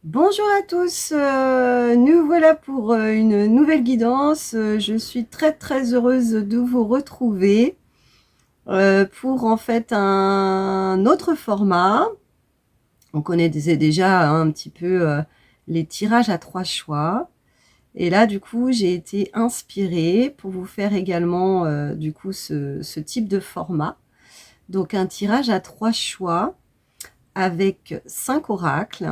Bonjour à tous, nous voilà pour une nouvelle guidance. Je suis très heureuse de vous retrouver pour en fait un autre format. On connaissait déjà un petit peu les tirages à 3 choix. Et là, du coup, j'ai été inspirée pour vous faire également du coup ce type de format. Donc un tirage à 3 choix avec 5 oracles.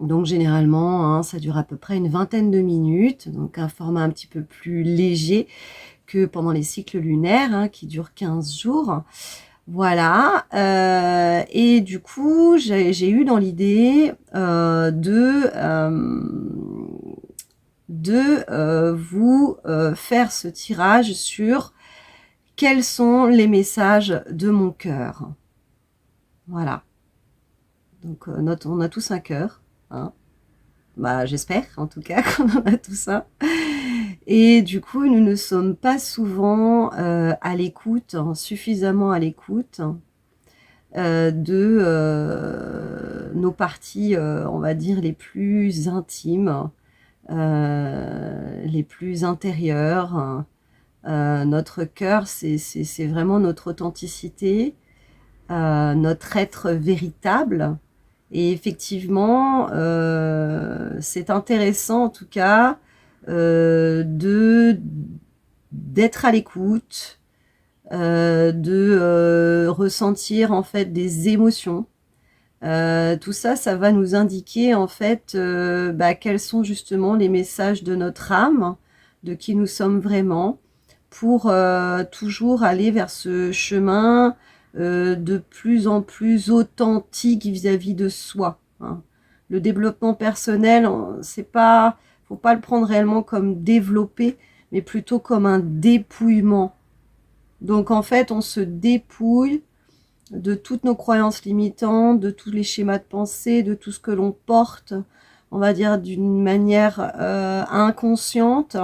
Donc généralement, hein, ça dure à peu près une vingtaine de minutes, donc un format un petit peu plus léger que pendant les cycles lunaires, hein, qui durent 15 jours. Voilà, et du coup, j'ai eu dans l'idée de vous faire ce tirage sur quels sont les messages de mon cœur. Voilà, donc on a tous un cœur, hein. Bah, j'espère en tout cas qu'on en a tout ça. Et du coup, nous ne sommes pas souvent à l'écoute, hein, suffisamment à l'écoute de nos parties, on va dire, les plus intimes, les plus intérieures. Notre cœur, c'est vraiment notre authenticité, notre être véritable. Et effectivement, c'est intéressant en tout cas d'être à l'écoute, de ressentir en fait des émotions. Tout ça, ça va nous indiquer en fait quels sont justement les messages de notre âme, de qui nous sommes vraiment, pour toujours aller vers ce chemin de plus en plus authentique vis-à-vis de soi, hein. Le développement personnel, c'est pas, faut pas le prendre réellement comme développer, mais plutôt comme un dépouillement. Donc en fait, on se dépouille de toutes nos croyances limitantes, de tous les schémas de pensée, de tout ce que l'on porte, on va dire d'une manière inconsciente,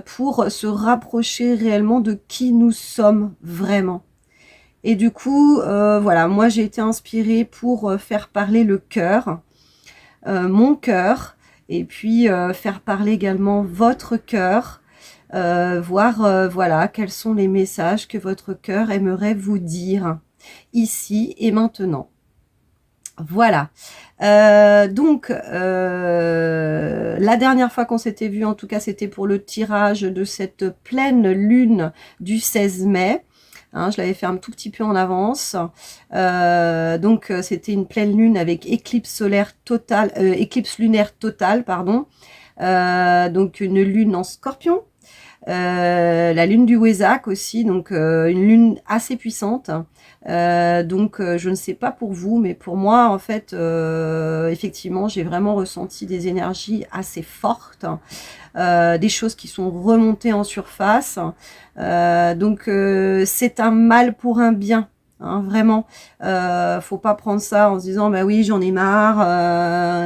pour se rapprocher réellement de qui nous sommes vraiment. Et du coup, voilà, moi j'ai été inspirée pour faire parler le cœur, mon cœur, et puis faire parler également votre cœur, voir voilà, quels sont les messages que votre cœur aimerait vous dire ici et maintenant. Voilà. Donc, la dernière fois qu'on s'était vu, en tout cas, c'était pour le tirage de cette pleine lune du 16 mai. Hein, je l'avais fait un tout petit peu en avance. Donc, c'était une pleine lune avec éclipse solaire totale, éclipse lunaire totale, pardon. Donc, une lune en Scorpion. La lune du Wesak aussi, donc une lune assez puissante. Donc je ne sais pas pour vous, mais pour moi en fait effectivement j'ai vraiment ressenti des énergies assez fortes, des choses qui sont remontées en surface. Donc c'est un mal pour un bien. Hein, vraiment, faut pas prendre ça en se disant bah oui j'en ai marre,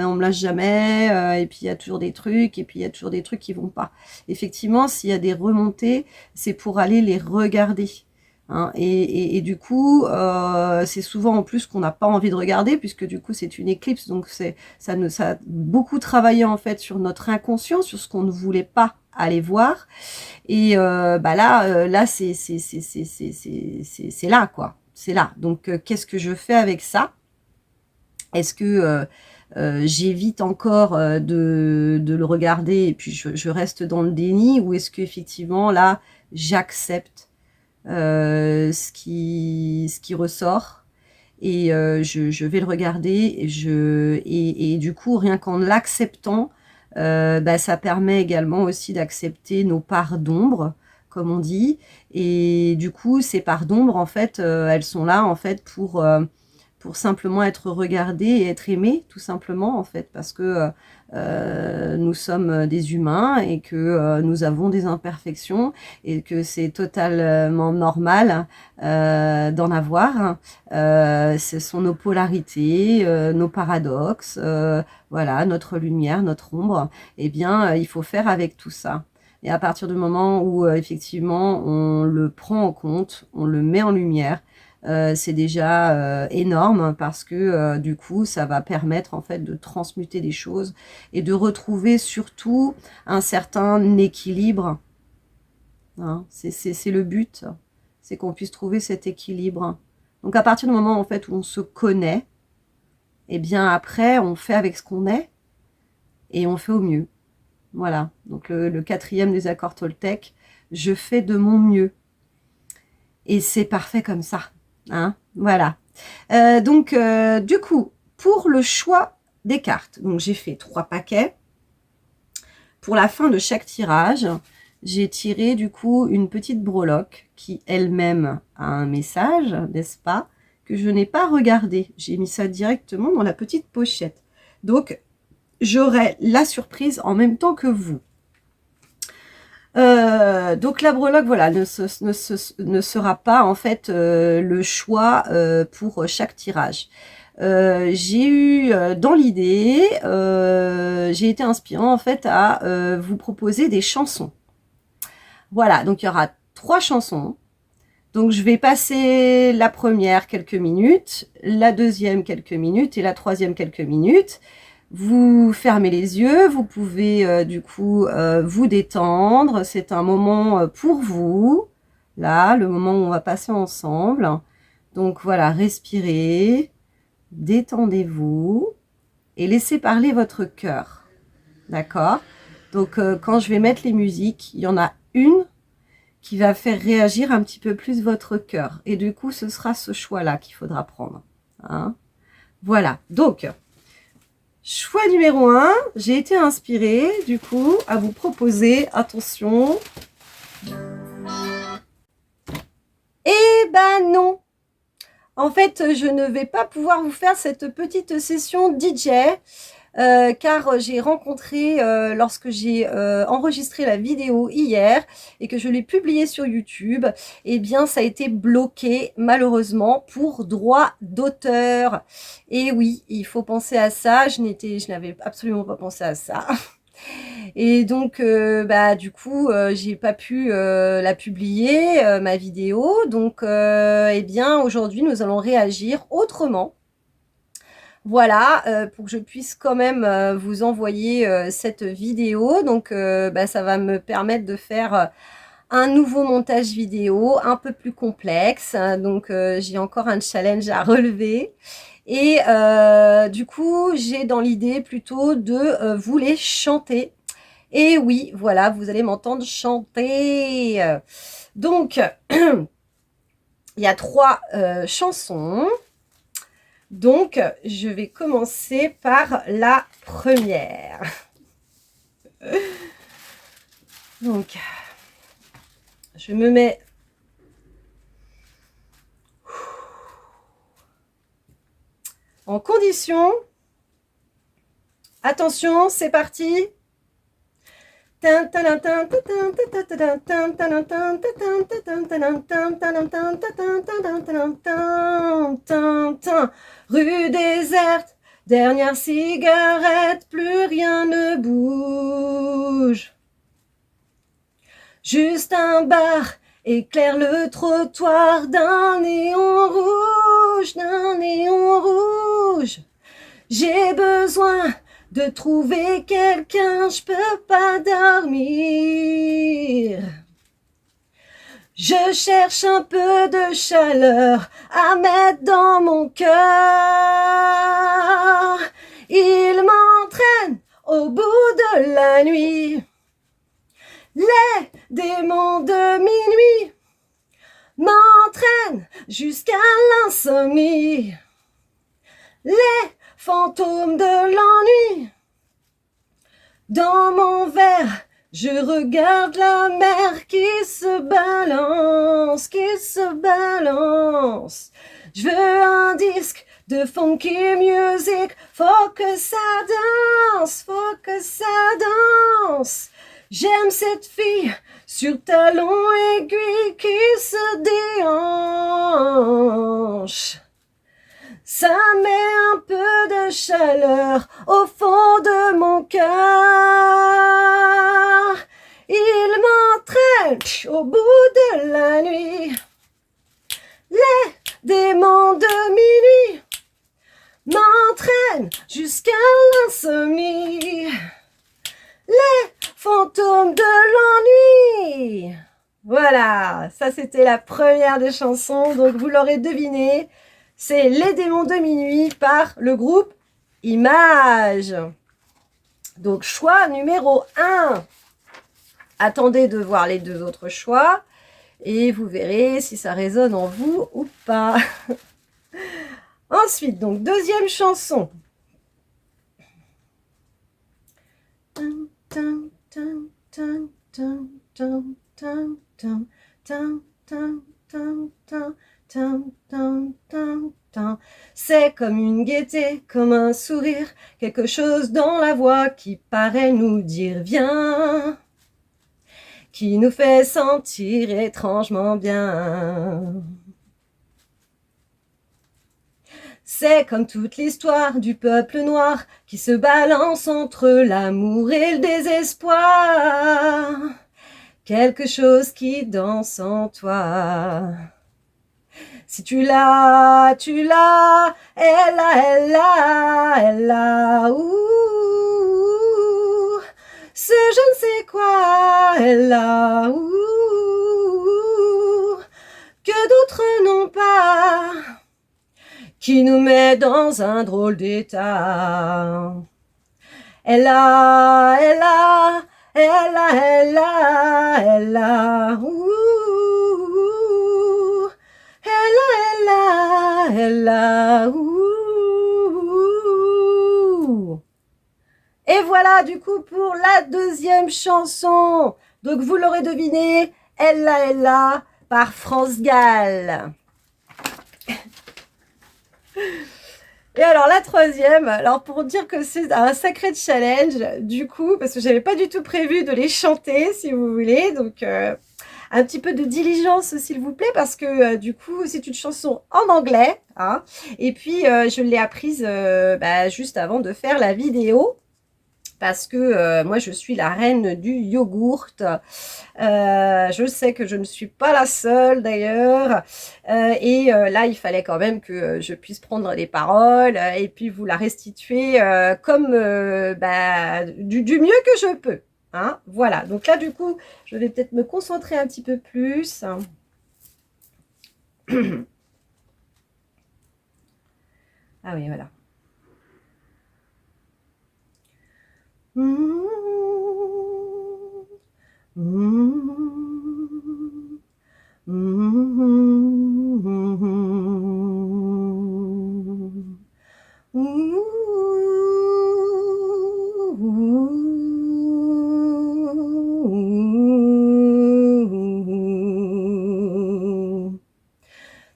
on me lâche jamais, et puis il y a toujours des trucs, et puis il y a toujours des trucs qui vont pas. Effectivement, s'il y a des remontées, c'est pour aller les regarder. Hein, et du coup, c'est souvent en plus qu'on n'a pas envie de regarder, puisque du coup c'est une éclipse, donc ça a beaucoup travaillé en fait sur notre inconscient, sur ce qu'on ne voulait pas aller voir. Et là, c'est là, quoi. C'est là. Donc, qu'est-ce que je fais avec ça? Est-ce que j'évite encore de le regarder et puis je reste dans le déni, ou est-ce qu'effectivement, là, j'accepte ce qui ressort, et je vais le regarder, et du coup, rien qu'en l'acceptant, ça permet également aussi d'accepter nos parts d'ombre, comme on dit. Et du coup, ces parts d'ombre, en fait, elles sont là en fait pour simplement être regardées et être aimées, tout simplement, en fait, parce que nous sommes des humains et que nous avons des imperfections, et que c'est totalement normal d'en avoir. Ce sont nos polarités, nos paradoxes, voilà, notre lumière, notre ombre. Eh bien, il faut faire avec tout ça. Et à partir du moment où effectivement on le prend en compte, on le met en lumière, c'est déjà énorme parce que du coup, ça va permettre en fait de transmuter des choses et de retrouver surtout un certain équilibre. Hein. C'est le but, c'est qu'on puisse trouver cet équilibre. Donc à partir du moment en fait où on se connaît, et bien après on fait avec ce qu'on est et on fait au mieux. Voilà, donc le quatrième des accords Toltec, je fais de mon mieux. Et c'est parfait comme ça. Hein, voilà. Du coup, pour le choix des cartes, donc j'ai fait 3 paquets. Pour la fin de chaque tirage, j'ai tiré du coup une petite breloque qui elle-même a un message, n'est-ce pas, que je n'ai pas regardé. J'ai mis ça directement dans la petite pochette. Donc, j'aurai la surprise en même temps que vous. Donc la breloque, voilà, ne sera pas en fait le choix pour chaque tirage. J'ai eu dans l'idée, j'ai été inspirée en fait à vous proposer des chansons. Voilà, donc il y aura 3 chansons. Donc je vais passer la première quelques minutes, la deuxième quelques minutes et la troisième quelques minutes. Vous fermez les yeux, vous pouvez du coup vous détendre. C'est un moment pour vous. Là, le moment où on va passer ensemble. Donc voilà, respirez, détendez-vous et laissez parler votre cœur. D'accord? Donc quand je vais mettre les musiques, il y en a une qui va faire réagir un petit peu plus votre cœur. Et du coup, ce sera ce choix-là qu'il faudra prendre. Hein? Voilà. Donc, choix numéro 1, j'ai été inspirée, du coup, à vous proposer, attention. Eh ben non! En fait, je ne vais pas pouvoir vous faire cette petite session DJ, car j'ai rencontré, lorsque j'ai enregistré la vidéo hier et que je l'ai publiée sur YouTube, eh bien ça a été bloqué malheureusement pour droit d'auteur. Et oui, il faut penser à ça, je n'avais absolument pas pensé à ça. Et donc, du coup, j'ai pas pu la publier, ma vidéo. Donc, eh bien, aujourd'hui, nous allons réagir autrement. Voilà, pour que je puisse quand même vous envoyer cette vidéo. Donc, ça va me permettre de faire un nouveau montage vidéo un peu plus complexe. Donc, j'ai encore un challenge à relever. Et du coup, j'ai dans l'idée plutôt de vous les chanter. Et oui, voilà, vous allez m'entendre chanter. Donc, il y a 3 chansons. Donc, je vais commencer par la première. Donc, je me mets... en condition. Attention, c'est parti. Rue déserte, dernière cigarette, plus rien ne bouge. Juste un bar éclaire le trottoir d'un néon rouge, d'un néon rouge. J'ai besoin de trouver quelqu'un, je peux pas dormir. Je cherche un peu de chaleur à mettre dans mon cœur. Il m'entraîne au bout de la nuit. Les démons de minuit m'entraînent jusqu'à l'insomnie. Les fantômes de l'ennui. Dans mon verre, je regarde la mer qui se balance, qui se balance. Je veux un disque de funky music, faut que ça danse, faut que ça danse. J'aime cette fille sur talon aiguille qui se déhanche. Ça met un peu de chaleur au fond de mon cœur. Il m'entraîne au bout de la nuit. Les traînent jusqu'à l'insomnie, les fantômes de l'ennui. Voilà, ça c'était la première des chansons, donc vous l'aurez deviné, c'est Les démons de minuit par le groupe Image. Donc choix numéro 1. Attendez de voir les deux autres choix et vous verrez si ça résonne en vous ou pas. Ensuite, donc deuxième chanson. C'est comme une gaieté, comme un sourire, quelque chose dans la voix qui paraît nous dire viens, qui nous fait sentir étrangement bien. C'est comme toute l'histoire du peuple noir qui se balance entre l'amour et le désespoir. Quelque chose qui danse en toi. Si tu l'as, tu l'as, elle a, elle a, elle a, ouh, ce je ne sais quoi, elle a, ouh, que d'autres n'ont pas, qui nous met dans un drôle d'état. Elle a, elle a, elle a, elle a, elle a, ouh, elle a, elle a, ouh. Et voilà du coup pour la deuxième chanson. Donc vous l'aurez deviné, Elle a, par France Gall. Et alors la troisième, alors pour dire que c'est un sacré challenge, du coup, parce que j'avais pas du tout prévu de les chanter, si vous voulez, donc un petit peu de diligence s'il vous plaît, parce que du coup c'est une chanson en anglais, hein, et puis je l'ai apprise juste avant de faire la vidéo. Parce que moi, je suis la reine du yogourt. Je sais que je ne suis pas la seule d'ailleurs. Là, il fallait quand même que je puisse prendre les paroles et puis vous la restituer comme du mieux que je peux. Hein, voilà, donc là, du coup, je vais peut-être me concentrer un petit peu plus. Ah oui, voilà.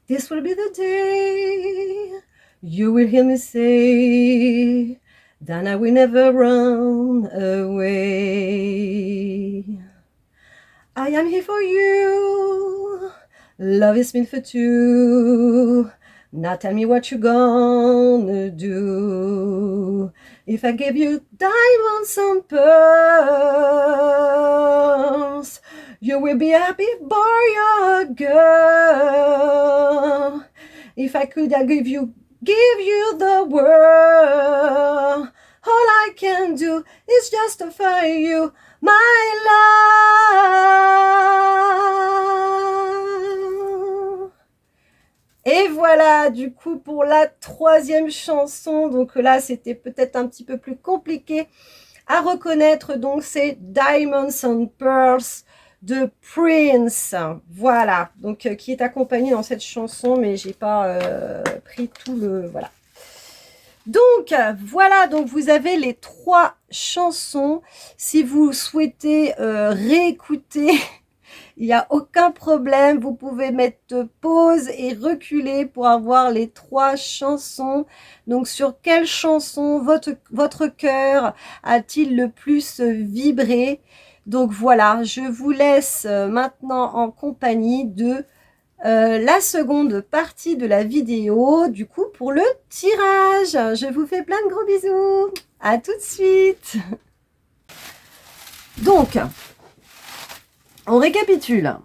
This will be the day you will hear me say that I will never run away. I am here for you. Love is meant for two. Now tell me what you gonna do. If I give you diamonds and pearls, you will be happy boy or girl. If I could, I give you the world. All I can do is justify you, my love. Et voilà, du coup, pour la troisième chanson, donc là, c'était peut-être un petit peu plus compliqué à reconnaître, donc c'est Diamonds and Pearls de Prince. Voilà, donc qui est accompagné dans cette chanson, mais j'ai pas pris tout le... Voilà. Donc, voilà, donc vous avez les 3 chansons. Si vous souhaitez réécouter, il n'y a aucun problème. Vous pouvez mettre pause et reculer pour avoir les 3 chansons. Donc, sur quelle chanson votre cœur a-t-il le plus vibré? Donc, voilà, je vous laisse maintenant en compagnie de la seconde partie de la vidéo, du coup, pour le tirage. Je vous fais plein de gros bisous. À tout de suite. Donc, on récapitule.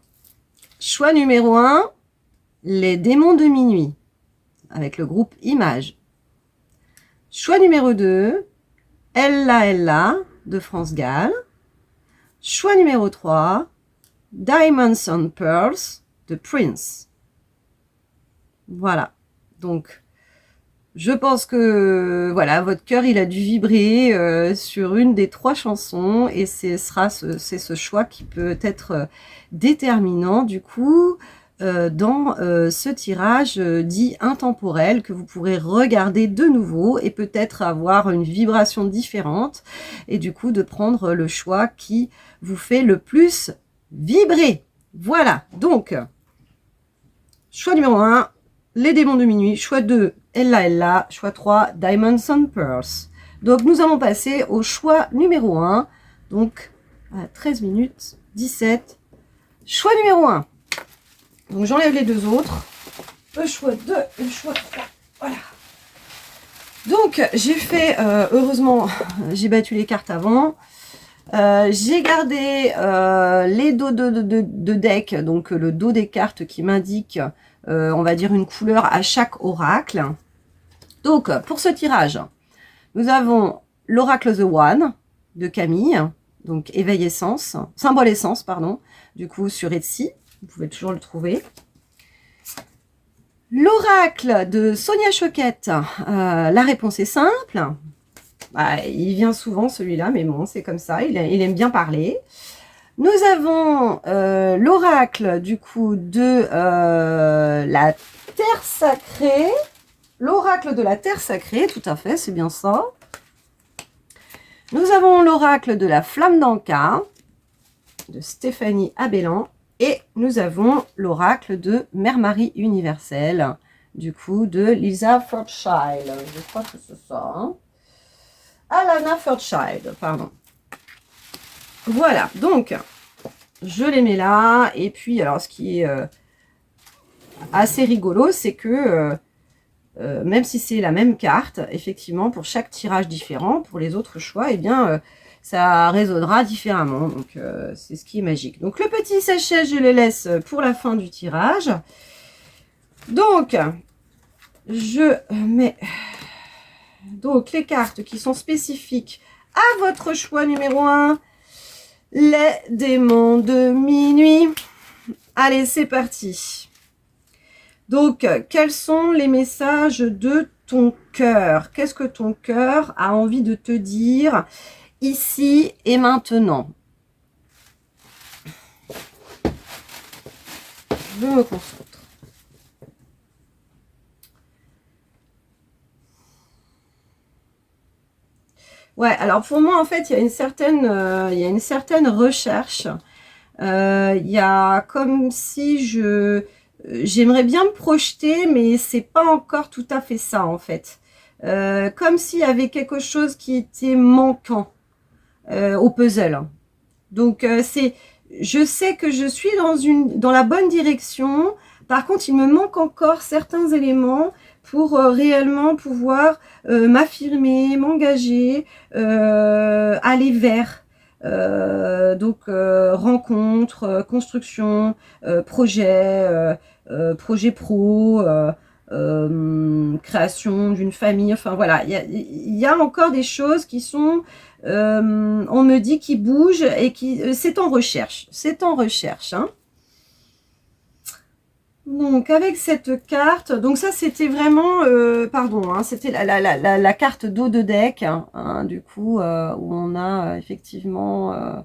Choix numéro 1, Les démons de minuit, avec le groupe Image. Choix numéro 2, Ella Ella de France Gall. Choix numéro 3, Diamonds and Pearls de Prince. Voilà. Donc, je pense que voilà, votre cœur il a dû vibrer sur une des 3 chansons et c'est ce choix qui peut être déterminant du coup dans ce tirage dit intemporel que vous pourrez regarder de nouveau et peut-être avoir une vibration différente et du coup de prendre le choix qui vous fait le plus vibrer. Voilà, donc choix numéro 1, les démons de minuit, choix 2, Ella Ella, choix 3, Diamonds and Pearls. Donc nous allons passer au choix numéro 1, donc à 13 minutes 17, choix numéro 1. Donc j'enlève les 2 autres, le choix 2 et le choix 3, voilà. Donc j'ai fait, heureusement, j'ai battu les cartes avant, j'ai gardé les dos de deck, donc le dos des cartes qui m'indique, on va dire, une couleur à chaque oracle. Donc, pour ce tirage, nous avons l'oracle The One de Camille, donc éveil essence, symbole essence, pardon, du coup sur Etsy, vous pouvez toujours le trouver. L'oracle de Sonia Choquette, la réponse est simple. Bah, il vient souvent celui-là, mais bon, c'est comme ça, il aime bien parler. Nous avons l'oracle du coup de la Terre Sacrée. L'oracle de la Terre Sacrée, tout à fait, c'est bien ça. Nous avons l'oracle de la Flamme d'Anka, de Stéphanie Abellan. Et nous avons l'oracle de Mère Marie universelle, du coup, de Lisa Fairchild. Je crois que c'est ça. Hein. Alana Fairchild, pardon. Voilà, donc, je les mets là. Et puis, alors, ce qui est assez rigolo, c'est que... même si c'est la même carte, effectivement, pour chaque tirage différent, pour les autres choix, eh bien, ça résonnera différemment. Donc, c'est ce qui est magique. Donc, le petit sachet, je le laisse pour la fin du tirage. Donc, je mets donc les cartes qui sont spécifiques à votre choix numéro 1. Les démons de minuit. Allez, c'est parti. Donc, quels sont les messages de ton cœur? Qu'est-ce que ton cœur a envie de te dire ici et maintenant? Je me concentre. Ouais, alors pour moi, en fait, il y a une certaine recherche. Il y a comme si j'aimerais bien me projeter, mais c'est pas encore tout à fait ça, en fait. Comme s'il y avait quelque chose qui était manquant au puzzle. Donc, je sais que je suis dans la bonne direction. Par contre, il me manque encore certains éléments pour réellement pouvoir m'affirmer, m'engager, aller vers. Donc, rencontre, construction, projet pro, création d'une famille. Enfin, voilà, il y a encore des choses qui sont... on me dit qui bougent et qui... c'est en recherche. C'est en recherche, hein. Donc, avec cette carte, donc ça, c'était vraiment, pardon, hein, c'était la carte d'eau de deck, hein, du coup, où on a effectivement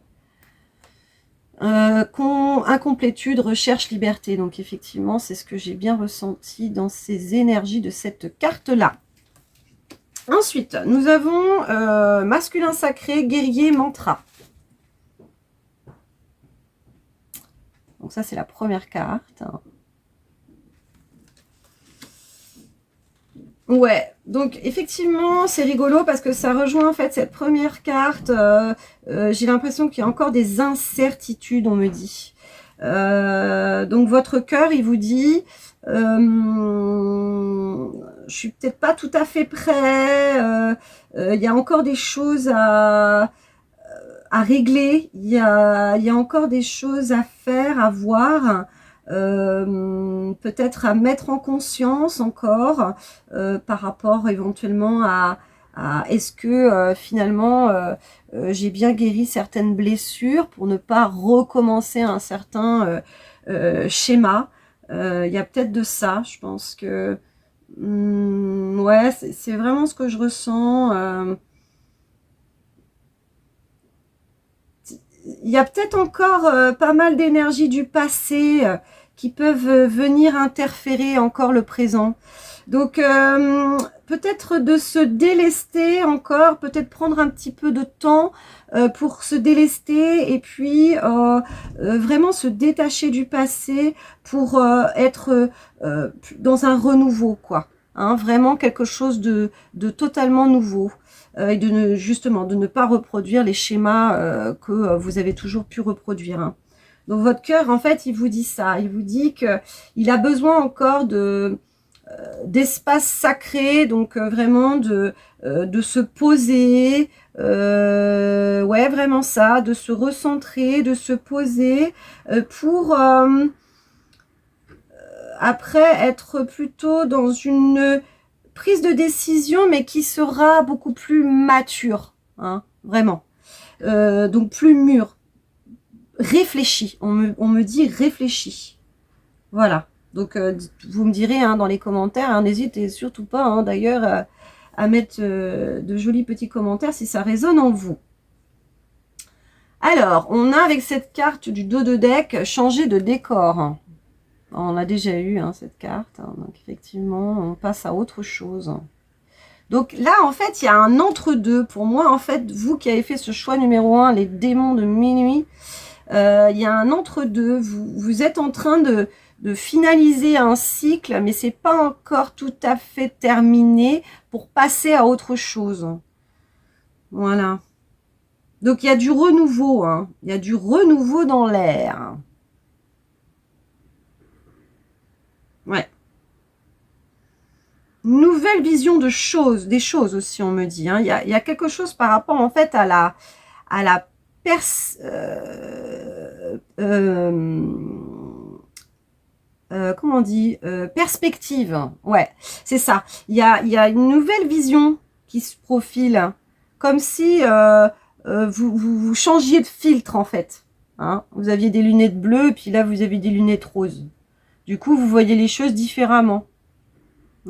incomplétude, recherche, liberté. Donc, effectivement, c'est ce que j'ai bien ressenti dans ces énergies de cette carte-là. Ensuite, nous avons masculin sacré, guerrier, mantra. Donc, ça, c'est la première carte. Ouais, donc effectivement, c'est rigolo parce que ça rejoint en fait cette première carte. J'ai l'impression qu'il y a encore des incertitudes, on me dit. Donc votre cœur, il vous dit, je suis peut-être pas tout à fait prêt. Il y a encore des choses à régler. Il y a encore des choses à faire, à voir. Peut-être à mettre en conscience encore par rapport éventuellement est-ce que finalement j'ai bien guéri certaines blessures pour ne pas recommencer un certain schéma. Il y a peut-être de ça, je pense que ouais, c'est vraiment ce que je ressens. Il y a peut-être encore pas mal d'énergie du passé qui peuvent venir interférer encore le présent. Donc peut-être de se délester encore, peut-être prendre un petit peu de temps pour se délester et puis vraiment se détacher du passé pour être dans un renouveau, quoi. Hein, vraiment quelque chose de totalement nouveau. Et justement de ne pas reproduire les schémas que vous avez toujours pu reproduire. Hein. Donc votre cœur, en fait, il vous dit ça. Il vous dit qu'il a besoin encore d'espace sacré, donc vraiment de se poser, ouais, vraiment ça, de se recentrer, de se poser pour après être plutôt dans une prise de décision, mais qui sera beaucoup plus mature, hein, vraiment. Donc plus mûr, réfléchi. On me dit réfléchi. Voilà. Donc vous me direz hein, dans les commentaires, hein, n'hésitez surtout pas hein, d'ailleurs à mettre de jolis petits commentaires si ça résonne en vous. Alors, on a avec cette carte du dos de deck changé de décor. On a déjà eu hein, cette carte, hein, donc effectivement, on passe à autre chose. Donc là, en fait, il y a un entre-deux. Pour moi, en fait, vous qui avez fait ce choix numéro 1, les démons de minuit, il y a un entre-deux. Vous êtes en train de finaliser un cycle, mais c'est pas encore tout à fait terminé pour passer à autre chose. Voilà. Donc, il y a du renouveau. Hein. Il y a du renouveau dans l'air. Ouais. Nouvelle vision de choses, des choses aussi, on me dit. Hein. Il y a quelque chose par rapport, en fait, à la comment on dit perspective. Ouais, c'est ça. Il y a une nouvelle vision qui se profile. Comme si vous changiez de filtre, en fait. Hein. Vous aviez des lunettes bleues, puis là, vous avez des lunettes roses. Du coup, vous voyez les choses différemment.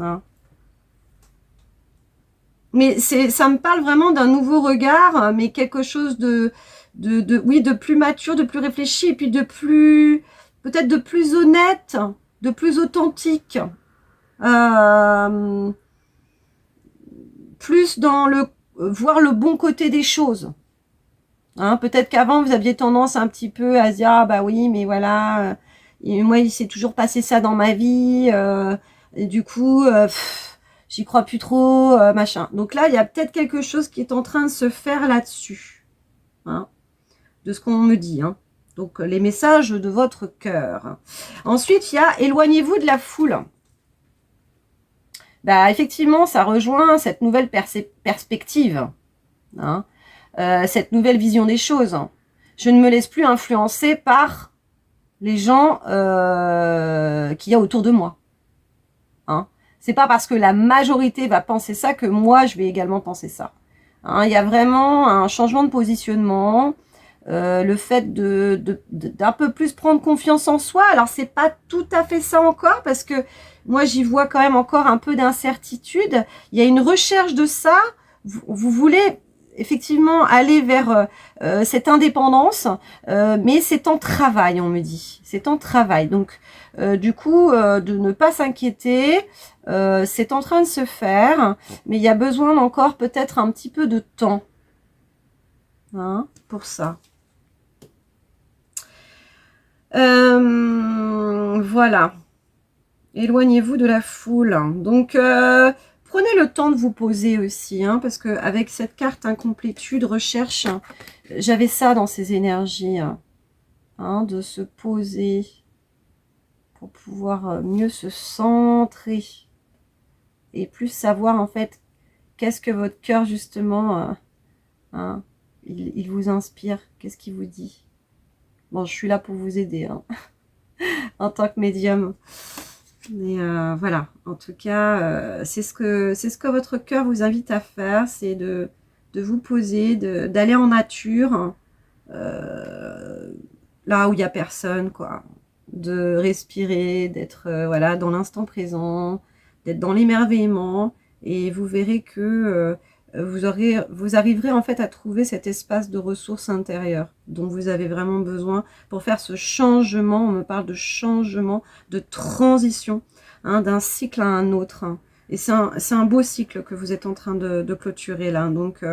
Hein. Mais ça me parle vraiment d'un nouveau regard, mais quelque chose oui, de plus mature, de plus réfléchi, et puis de plus, peut-être de plus honnête, de plus authentique. Plus dans le voir le bon côté des choses. Hein, peut-être qu'avant, vous aviez tendance un petit peu à se dire, ah bah oui, mais voilà, moi, il s'est toujours passé ça dans ma vie, et du coup, j'y crois plus trop, machin. Donc là, il y a peut-être quelque chose qui est en train de se faire là-dessus, hein, de ce qu'on me dit. Hein. Donc, les messages de votre cœur. Ensuite, il y a éloignez-vous de la foule. Bah, effectivement, ça rejoint cette nouvelle perspective, hein, cette nouvelle vision des choses. Je ne me laisse plus influencer par les gens qu'il y a autour de moi. Hein. C'est pas parce que la majorité va penser ça que moi, je vais également penser ça. Hein, il y a vraiment un changement de positionnement, le fait d'un peu plus prendre confiance en soi. Alors, c'est pas tout à fait ça encore, parce que moi, j'y vois quand même encore un peu d'incertitude. Il y a une recherche de ça. Vous voulez effectivement aller vers cette indépendance, mais c'est en travail, on me dit. C'est en travail. Donc, du coup, de ne pas s'inquiéter, c'est en train de se faire, mais il y a besoin encore peut-être un petit peu de temps hein, pour ça. Voilà. Éloignez-vous de la foule. Donc, prenez le temps de vous poser aussi, hein, parce qu'avec cette carte incomplétude, recherche, j'avais ça dans ces énergies, hein, de se poser pour pouvoir mieux se centrer et plus savoir en fait qu'est-ce que votre cœur justement, hein, il vous inspire, qu'est-ce qu'il vous dit. Bon, je suis là pour vous aider, hein, en tant que médium. Mais voilà, en tout cas, c'est ce que votre cœur vous invite à faire, c'est de vous poser, d'aller en nature, là où il n'y a personne, quoi. De respirer, d'être voilà, dans l'instant présent, d'être dans l'émerveillement, et vous verrez que vous arriverez en fait à trouver cet espace de ressources intérieures dont vous avez vraiment besoin pour faire ce changement. On me parle de changement, de transition, hein, d'un cycle à un autre, hein. Et c'est un beau cycle que vous êtes en train de clôturer là, donc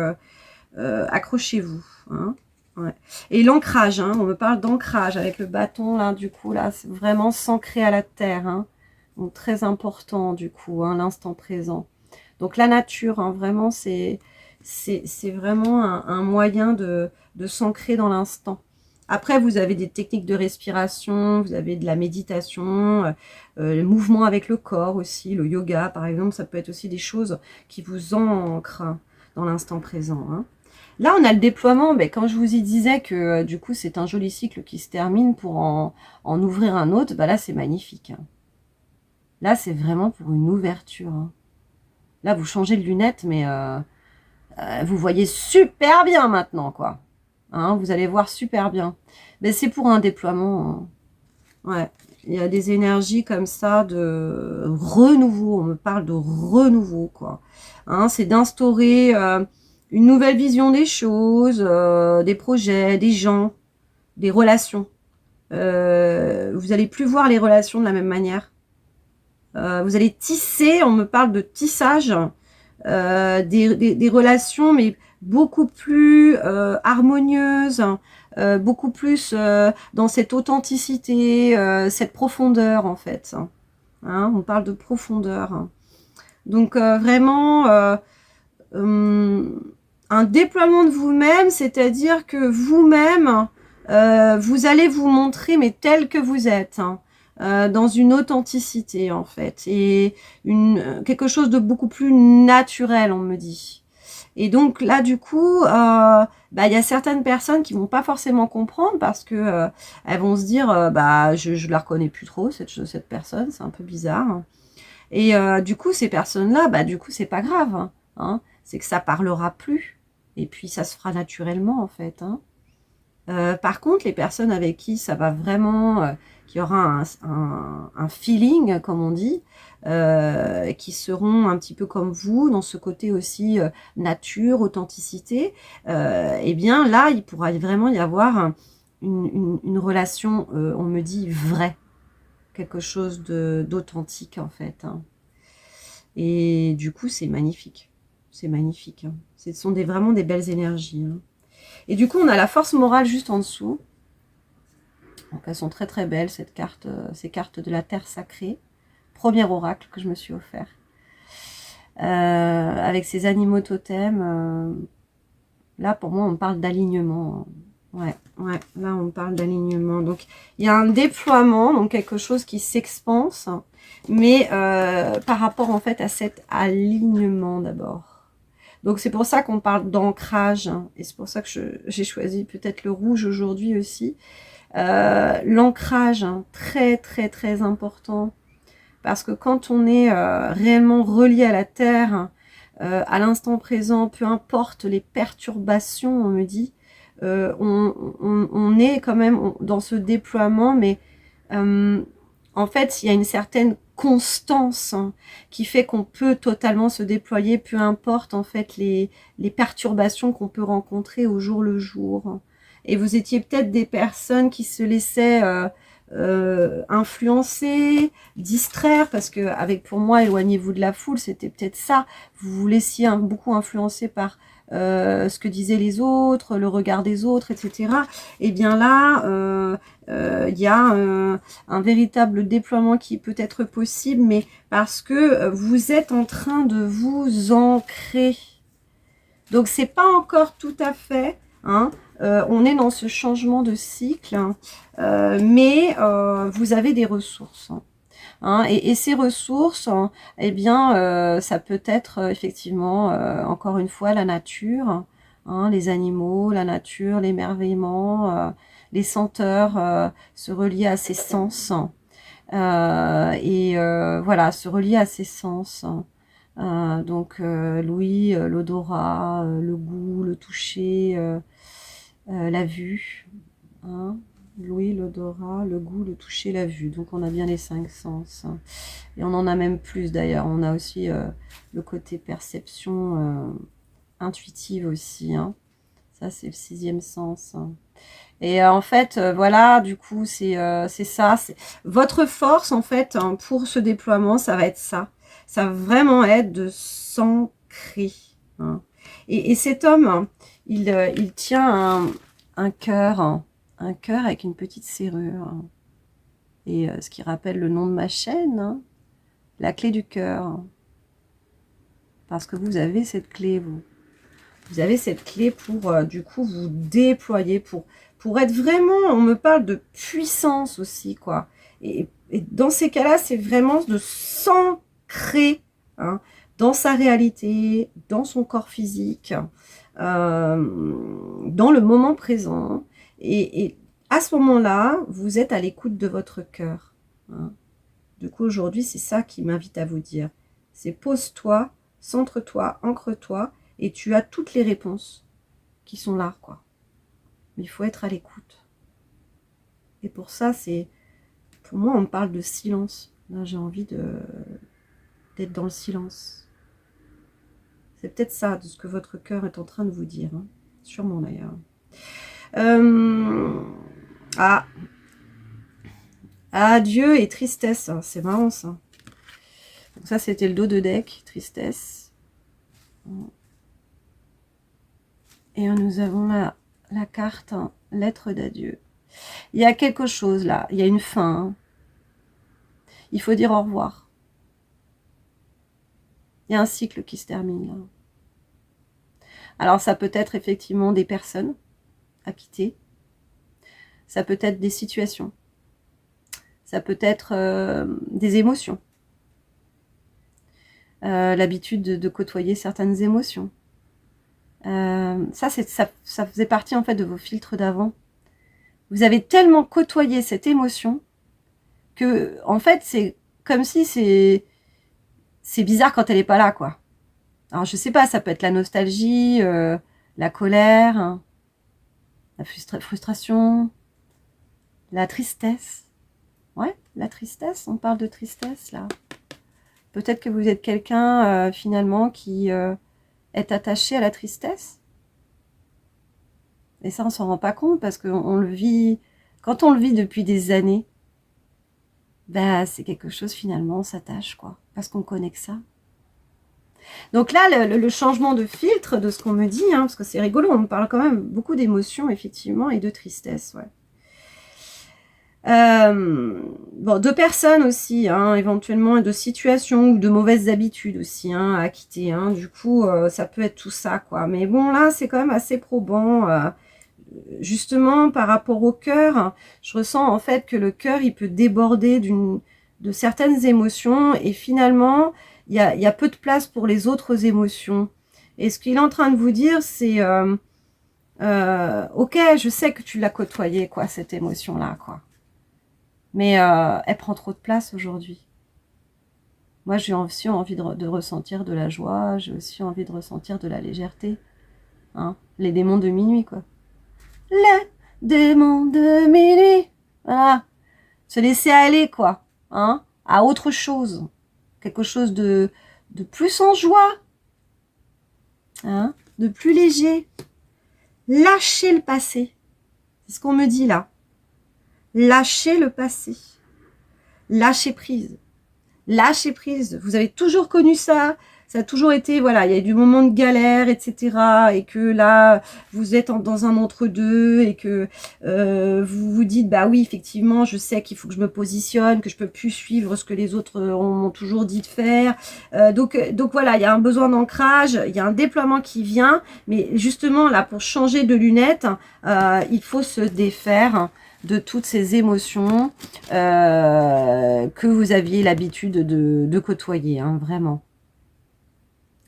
accrochez-vous, hein. Ouais. Et l'ancrage, hein, on me parle d'ancrage avec le bâton là, du coup là, c'est vraiment s'ancrer à la terre, hein. Donc très important du coup, hein, l'instant présent. Donc la nature, hein, vraiment, c'est vraiment un moyen de s'ancrer dans l'instant. Après, vous avez des techniques de respiration, vous avez de la méditation, le mouvement avec le corps aussi, le yoga par exemple, ça peut être aussi des choses qui vous ancrent dans l'instant présent, hein. Là, on a le déploiement, mais quand je vous y disais que du coup, c'est un joli cycle qui se termine pour en ouvrir un autre, bah là, c'est magnifique, hein. Là, c'est vraiment pour une ouverture, hein. Là, vous changez de lunettes, mais vous voyez super bien maintenant, quoi. Hein, vous allez voir super bien. Mais c'est pour un déploiement, hein. Ouais. Il y a des énergies comme ça de renouveau. On me parle de renouveau, quoi. Hein, c'est d'instaurer une nouvelle vision des choses, des projets, des gens, des relations. Vous allez plus voir les relations de la même manière. Vous allez tisser, on me parle de tissage, des relations, mais beaucoup plus harmonieuses, beaucoup plus dans cette authenticité, cette profondeur en fait. Hein, on parle de profondeur. Donc vraiment un déploiement de vous-même, c'est-à-dire que vous-même, vous allez vous montrer mais tel que vous êtes, hein. Dans une authenticité en fait, et quelque chose de beaucoup plus naturel, on me dit. Et donc là du coup, y a certaines personnes qui vont pas forcément comprendre parce que elles vont se dire je la reconnais plus trop cette personne, c'est un peu bizarre. Et du coup ces personnes là, du coup c'est pas grave, hein, c'est que ça parlera plus et puis ça se fera naturellement en fait, hein. Par contre, les personnes avec qui ça va vraiment, qui aura un feeling, comme on dit, qui seront un petit peu comme vous, dans ce côté aussi nature, authenticité, eh bien là, il pourra vraiment y avoir une relation, on me dit, vraie, quelque chose d'authentique en fait, hein. Et du coup, c'est magnifique. C'est magnifique, hein. Ce sont vraiment des belles énergies, hein. Et du coup, on a la force morale juste en dessous. Donc, elles sont très très belles, ces cartes de la terre sacrée. Premier oracle que je me suis offert. Avec ces animaux totems. Là, pour moi, on parle d'alignement. Ouais, là, on parle d'alignement. Donc, il y a un déploiement, donc quelque chose qui s'expanse. Mais par rapport, en fait, à cet alignement d'abord. Donc c'est pour ça qu'on parle d'ancrage, hein, et c'est pour ça que j'ai choisi peut-être le rouge aujourd'hui aussi. L'ancrage, hein, très très très important, parce que quand on est réellement relié à la terre, à l'instant présent, peu importe les perturbations, on me dit, on est quand même dans ce déploiement, mais en fait, il y a une certaine constance, hein, qui fait qu'on peut totalement se déployer, peu importe en fait les perturbations qu'on peut rencontrer au jour le jour. Et vous étiez peut-être des personnes qui se laissaient influencer, distraire, parce que avec pour moi, éloignez-vous de la foule, c'était peut-être ça. Vous vous laissiez beaucoup influencer par ce que disaient les autres, le regard des autres, etc. Et bien là, il y a un véritable déploiement qui peut être possible, mais parce que vous êtes en train de vous ancrer. Donc c'est pas encore tout à fait, hein, on est dans ce changement de cycle, hein, mais vous avez des ressources, hein, et ces ressources, hein, eh bien ça peut être effectivement encore une fois la nature, hein, les animaux, la nature, l'émerveillement, les senteurs, se relier à ces sens, Voilà, se relier à ses sens. Donc l'ouïe, l'odorat, le goût, le toucher, la vue. Hein, l'ouïe, l'odorat, le goût, le toucher, la vue. Donc on a bien les 5 sens. Et on en a même plus d'ailleurs. On a aussi le côté perception intuitive aussi. Hein. Ça c'est le 6e sens. Et en fait, voilà, du coup, c'est ça. Votre force, en fait, hein, pour ce déploiement, ça va être ça. Ça va vraiment être de s'ancrer. Hein. Et cet homme, hein, il tient un cœur, hein, un cœur avec une petite serrure. Hein. Et ce qui rappelle le nom de ma chaîne, hein, la clé du cœur. Parce que vous avez cette clé, vous. Vous avez cette clé pour, du coup, vous déployer, pour être vraiment, on me parle de puissance aussi, quoi. Et dans ces cas-là, c'est vraiment de s'ancrer hein, dans sa réalité, dans son corps physique, dans le moment présent. Et à ce moment-là, vous êtes à l'écoute de votre cœur. Hein. Du coup, aujourd'hui, c'est ça qui m'invite à vous dire. C'est pose-toi, centre-toi, ancre-toi, et tu as toutes les réponses qui sont là, quoi. Mais il faut être à l'écoute. Et pour ça, pour moi, on me parle de silence. Là, j'ai envie d'être dans le silence. C'est peut-être ça, de ce que votre cœur est en train de vous dire. Hein. Sûrement, d'ailleurs. Adieu et tristesse. C'est marrant, ça. Donc ça, c'était le dos de deck. Tristesse. Et nous avons la carte hein, lettre d'adieu. Il y a quelque chose là, il y a une fin. Hein. Il faut dire au revoir. Il y a un cycle qui se termine là. Alors ça peut être effectivement des personnes à quitter. Ça peut être des situations. Ça peut être des émotions. L'habitude de côtoyer certaines émotions. Ça faisait partie en fait de vos filtres d'avant. Vous avez tellement côtoyé cette émotion que, en fait, c'est comme si c'est bizarre quand elle n'est pas là, quoi. Alors, je sais pas, ça peut être la nostalgie, la colère, hein, la frustration, la tristesse. Ouais, la tristesse, on parle de tristesse, là. Peut-être que vous êtes quelqu'un, finalement, qui est attaché à la tristesse. Et ça, on s'en rend pas compte parce qu'on le vit... Quand on le vit depuis des années, bah, c'est quelque chose, finalement, on s'attache, quoi. Parce qu'on connaît que ça. Donc là, le changement de filtre de ce qu'on me dit, hein, parce que c'est rigolo, on me parle quand même beaucoup d'émotions, effectivement, et de tristesse, ouais. Bon, de personnes aussi, hein, éventuellement, et de situations ou de mauvaises habitudes aussi hein, à quitter. Hein. Du coup, ça peut être tout ça, quoi. Mais bon, là, c'est quand même assez probant. Justement, par rapport au cœur, je ressens en fait que le cœur, il peut déborder de certaines émotions et finalement, il y a peu de place pour les autres émotions. Et ce qu'il est en train de vous dire, c'est ok, je sais que tu l'as côtoyé, quoi, cette émotion-là, quoi. Mais elle prend trop de place aujourd'hui. Moi, j'ai aussi envie de ressentir de la joie, j'ai aussi envie de ressentir de la légèreté. Hein, les démons de minuit, quoi. Les démons de minuit. Voilà. Se laisser aller, quoi. Hein, à autre chose. Quelque chose de plus en joie. Hein, de plus léger. Lâcher le passé. C'est ce qu'on me dit là. Lâcher le passé. Lâcher prise. Lâcher prise. Vous avez toujours connu ça. Ça a toujours été, voilà, il y a eu du moment de galère, etc. Et que là, vous êtes dans un entre-deux et que vous vous dites, bah oui, effectivement, je sais qu'il faut que je me positionne, que je peux plus suivre ce que les autres m'ont toujours dit de faire. Donc voilà, il y a un besoin d'ancrage, il y a un déploiement qui vient. Mais justement, là, pour changer de lunettes, il faut se défaire de toutes ces émotions que vous aviez l'habitude de côtoyer, hein, vraiment.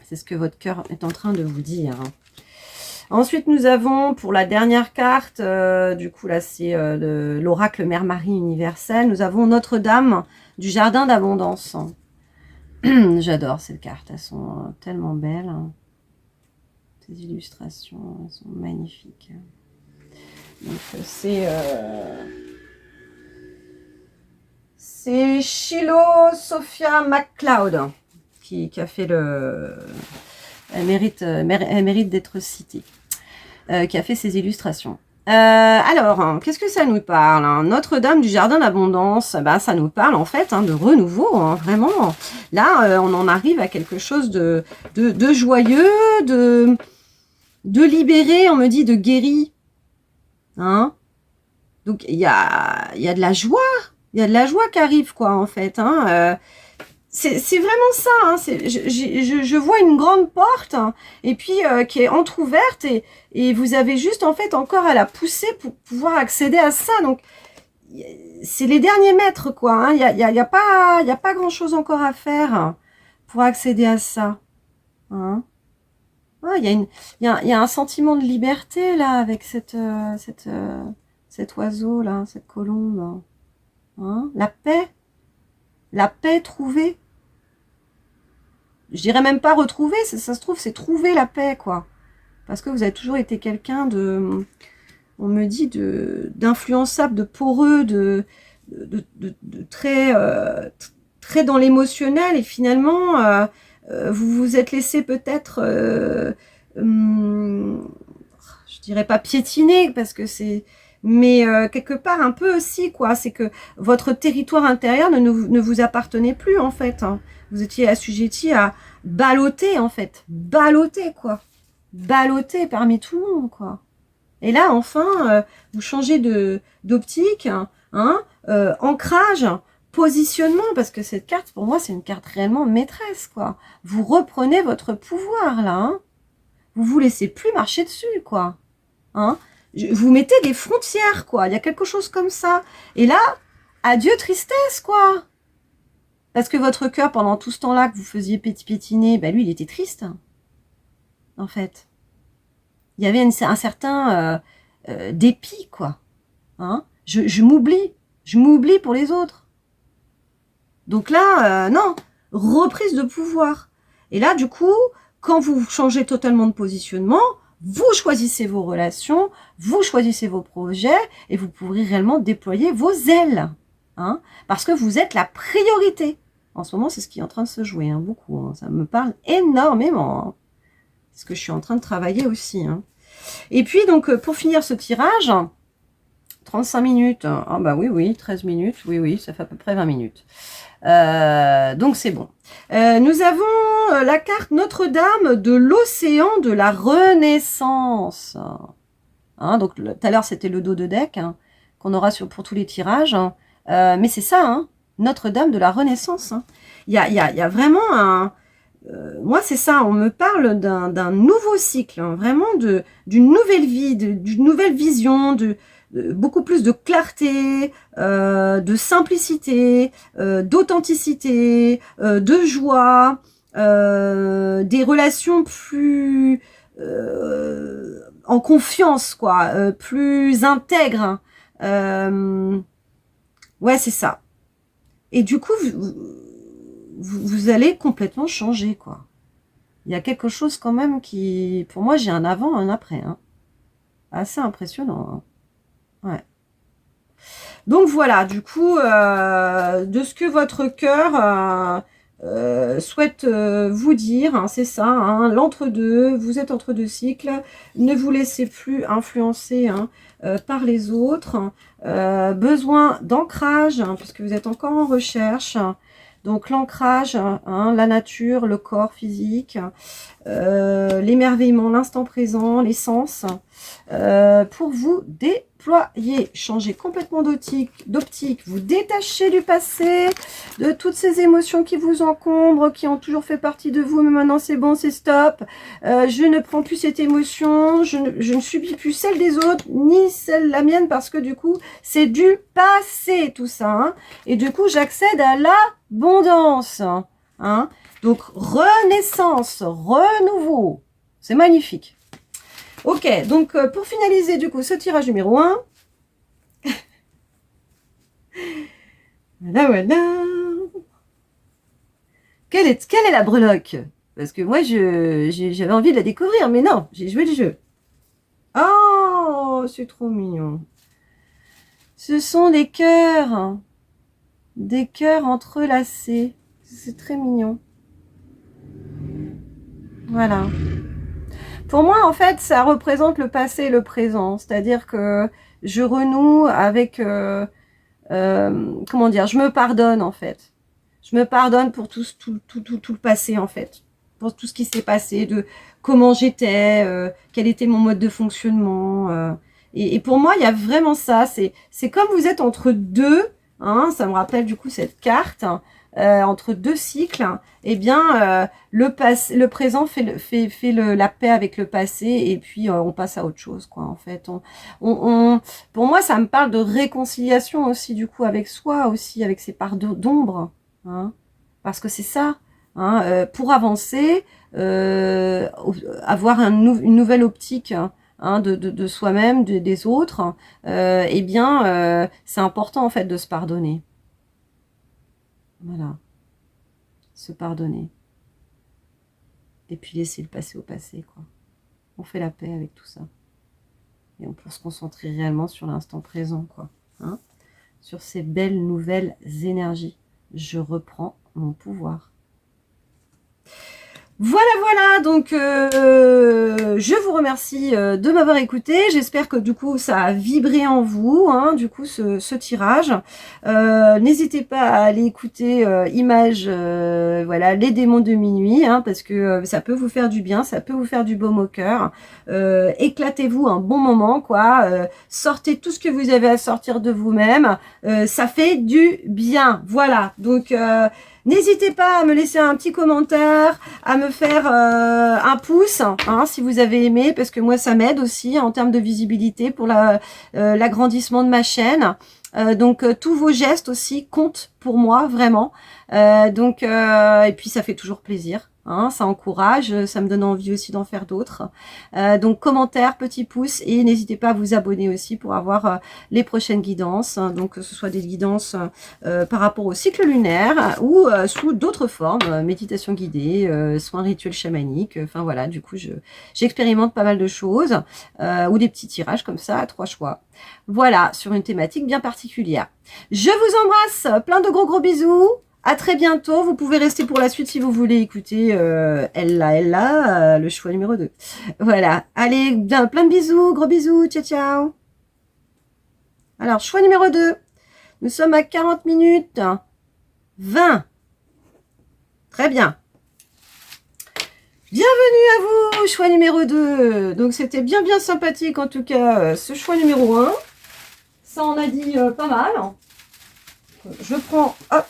C'est ce que votre cœur est en train de vous dire. Ensuite, nous avons pour la dernière carte, du coup là c'est l'oracle Mère Marie universelle, nous avons Notre-Dame du Jardin d'Abondance. J'adore ces cartes, elles sont tellement belles. Ces illustrations, elles sont magnifiques. Donc c'est Shiloh Sophia McCloud qui a fait le... Elle mérite d'être citée. Qui a fait ces illustrations. Alors, qu'est-ce que ça nous parle, hein? Notre-Dame du Jardin d'Abondance, ben, ça nous parle en fait de renouveau, hein, vraiment. Là, on en arrive à quelque chose de joyeux, de libéré, on me dit de guéri. Hein? Donc, il y a de la joie. Il y a de la joie qui arrive, quoi, en fait. Hein? C'est vraiment ça, hein. Je vois une grande porte, hein, et puis qui est entrouverte, et vous avez juste en fait encore à la pousser pour pouvoir accéder à ça. Donc c'est les derniers mètres, quoi. Hein. Il y a pas grand chose encore à faire pour accéder à ça. Hein. Ah, il y a un sentiment de liberté là avec cet oiseau là, cette colombe. Hein. La paix trouvée. Je dirais même pas retrouver, ça se trouve, c'est trouver la paix, quoi. Parce que vous avez toujours été quelqu'un de, on me dit, d'influençable, de poreux, de très, très dans l'émotionnel. Et finalement, vous vous êtes laissé peut-être, je dirais pas piétiner, parce que c'est... Mais quelque part un peu aussi, quoi. C'est que votre territoire intérieur ne vous appartenait plus, en fait. Hein. Vous étiez assujetti à balloter, en fait. Balloter, quoi. Balloter parmi tout le monde, quoi. Et là, enfin, vous changez d'optique, hein, ancrage, positionnement, parce que cette carte, pour moi, c'est une carte réellement maîtresse, quoi. Vous reprenez votre pouvoir, là. Hein. Vous vous laissez plus marcher dessus, quoi. Hein. Vous mettez des frontières, quoi. Il y a quelque chose comme ça. Et là, adieu tristesse, quoi. Parce que votre cœur, pendant tout ce temps-là que vous faisiez pétiner, ben lui, il était triste. En fait. Il y avait un certain dépit, quoi. Hein, je m'oublie. Je m'oublie pour les autres. Donc là, non. Reprise de pouvoir. Et là, du coup, quand vous changez totalement de positionnement, vous choisissez vos relations, vous choisissez vos projets et vous pourrez réellement déployer vos ailes. Hein, parce que vous êtes la priorité. En ce moment, c'est ce qui est en train de se jouer, hein, beaucoup. Hein, ça me parle énormément. Hein, parce que je suis en train de travailler aussi. Hein. Et puis, donc, pour finir ce tirage, 35 minutes. Ah bah oui, 13 minutes. Oui, ça fait à peu près 20 minutes. Donc, c'est bon. Nous avons la carte Notre-Dame de l'océan de la Renaissance. Hein, donc, tout à l'heure, c'était le dos de deck hein, qu'on aura pour tous les tirages. Hein. Mais c'est ça, hein, Notre-Dame de la Renaissance. Hein. Il y a vraiment un... moi, c'est ça, on me parle d'un nouveau cycle, hein, vraiment d'une nouvelle vie, d'une nouvelle vision, de beaucoup plus de clarté, de simplicité, d'authenticité, de joie, des relations plus en confiance, quoi, plus intègres. Ouais, c'est ça. Et du coup, vous allez complètement changer, quoi. Il y a quelque chose quand même qui... Pour moi, j'ai un avant, un après. Hein. Assez impressionnant. Hein. Ouais. Donc voilà, du coup, de ce que votre cœur souhaite vous dire, hein, c'est ça, hein, l'entre-deux, vous êtes entre deux cycles, ne vous laissez plus influencer hein, par les autres, besoin d'ancrage, hein, puisque vous êtes encore en recherche, donc l'ancrage, hein, la nature, le corps physique, l'émerveillement, l'instant présent, les sens, pour vous déployer, changer complètement d'optique, vous détacher du passé, de toutes ces émotions qui vous encombrent, qui ont toujours fait partie de vous, mais maintenant c'est bon, c'est stop, je ne prends plus cette émotion, je ne subis plus celle des autres, ni celle la mienne, parce que du coup, c'est du passé tout ça, hein, et du coup, j'accède à l'abondance, hein. Donc, renaissance, renouveau. C'est magnifique. Ok, donc pour finaliser du coup ce tirage numéro 1. Voilà, voilà. Quelle est la breloque? Parce que moi, j'avais envie de la découvrir, mais non, j'ai joué le jeu. Oh, c'est trop mignon. Ce sont des cœurs. Des cœurs entrelacés. C'est très mignon. Voilà. Pour moi, en fait, ça représente le passé et le présent. C'est-à-dire que je renoue avec... comment dire? Je me pardonne, en fait. Je me pardonne pour tout le passé, en fait. Pour tout ce qui s'est passé, de comment j'étais, quel était mon mode de fonctionnement. Et pour moi, il y a vraiment ça. C'est comme vous êtes entre deux, hein, ça me rappelle du coup cette carte, entre deux cycles. Eh bien, le présent fait la paix avec le passé et puis on passe à autre chose, quoi. En fait, pour moi, ça me parle de réconciliation aussi, du coup, avec soi aussi, avec ses parts d'ombre, hein, parce que c'est ça, hein, pour avancer, avoir une nouvelle optique, hein, de soi-même, des autres, eh bien, c'est important en fait de se pardonner. Voilà, se pardonner. Et puis laisser le passé au passé, quoi. On fait la paix avec tout ça. Et on peut se concentrer réellement sur l'instant présent, quoi. Hein, sur ces belles nouvelles énergies. Je reprends mon pouvoir. Voilà, voilà, donc je vous remercie de m'avoir écouté. J'espère que du coup ça a vibré en vous, hein, du coup ce tirage. N'hésitez pas à aller écouter Image, voilà, les démons de minuit, hein, parce que ça peut vous faire du bien, ça peut vous faire du baume au cœur. Éclatez-vous un bon moment, quoi. Sortez tout ce que vous avez à sortir de vous-même. Ça fait du bien, voilà. Donc n'hésitez pas à me laisser un petit commentaire, à me faire un pouce, hein, si vous avez aimé, parce que moi ça m'aide aussi en termes de visibilité pour l'agrandissement de ma chaîne. Donc tous vos gestes aussi comptent pour moi vraiment. Et puis ça fait toujours plaisir. Hein, ça encourage, ça me donne envie aussi d'en faire d'autres. Donc commentaire, petit pouce et n'hésitez pas à vous abonner aussi pour avoir les prochaines guidances. Hein, donc que ce soit des guidances par rapport au cycle lunaire ou sous d'autres formes, méditation guidée, soins rituels chamaniques. Enfin voilà, du coup j'expérimente pas mal de choses ou des petits tirages comme ça à 3 choix. Voilà, sur une thématique bien particulière. Je vous embrasse, plein de gros bisous. À très bientôt. Vous pouvez rester pour la suite si vous voulez écouter Ella, le choix numéro 2. Voilà. Allez, plein de bisous. Gros bisous. Ciao, ciao. Alors, choix numéro 2. Nous sommes à 40 minutes 20. Très bien. Bienvenue à vous, choix numéro 2. Donc, c'était bien sympathique en tout cas, ce choix numéro 1. Ça en a dit pas mal. Je prends, hop.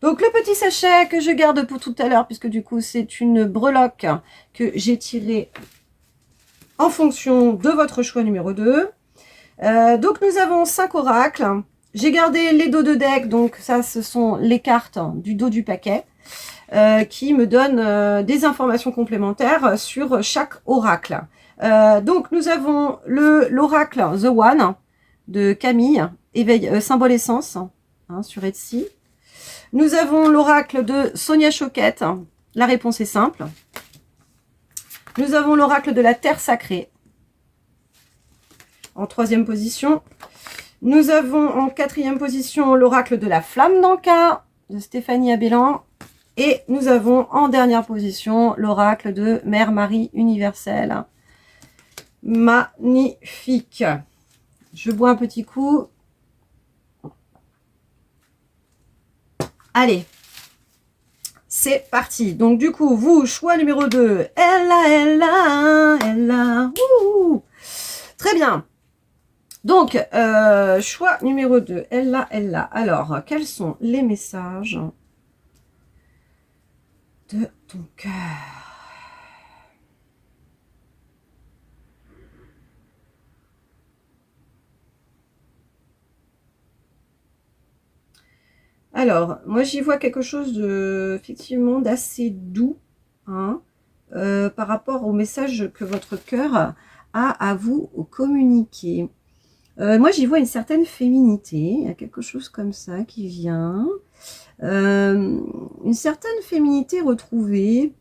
Donc le petit sachet que je garde pour tout à l'heure, puisque du coup c'est une breloque que j'ai tirée en fonction de votre choix numéro 2. Donc nous avons 5 oracles. J'ai gardé les dos de deck, donc ça ce sont les cartes du dos du paquet, qui me donnent des informations complémentaires sur chaque oracle. Donc nous avons l'oracle The One de Camille, éveil, symbole essence, hein, sur Etsy. Nous avons l'oracle de Sonia Choquette. La réponse est simple. Nous avons l'oracle de la terre sacrée. En 3e position. Nous avons en 4e position l'oracle de la flamme d'Anka de Stéphanie Abellan. Et nous avons en dernière position l'oracle de Mère Marie universelle. Magnifique. Je bois un petit coup. Allez, c'est parti. Donc du coup, vous, choix numéro 2. Ella. Très bien. Donc, choix numéro 2. Ella. Alors, quels sont les messages de ton cœur? Alors, moi j'y vois quelque chose de, effectivement, d'assez doux, hein, par rapport au message que votre cœur a à vous communiquer. Moi, j'y vois une certaine féminité. Il y a quelque chose comme ça qui vient. Une certaine féminité retrouvée.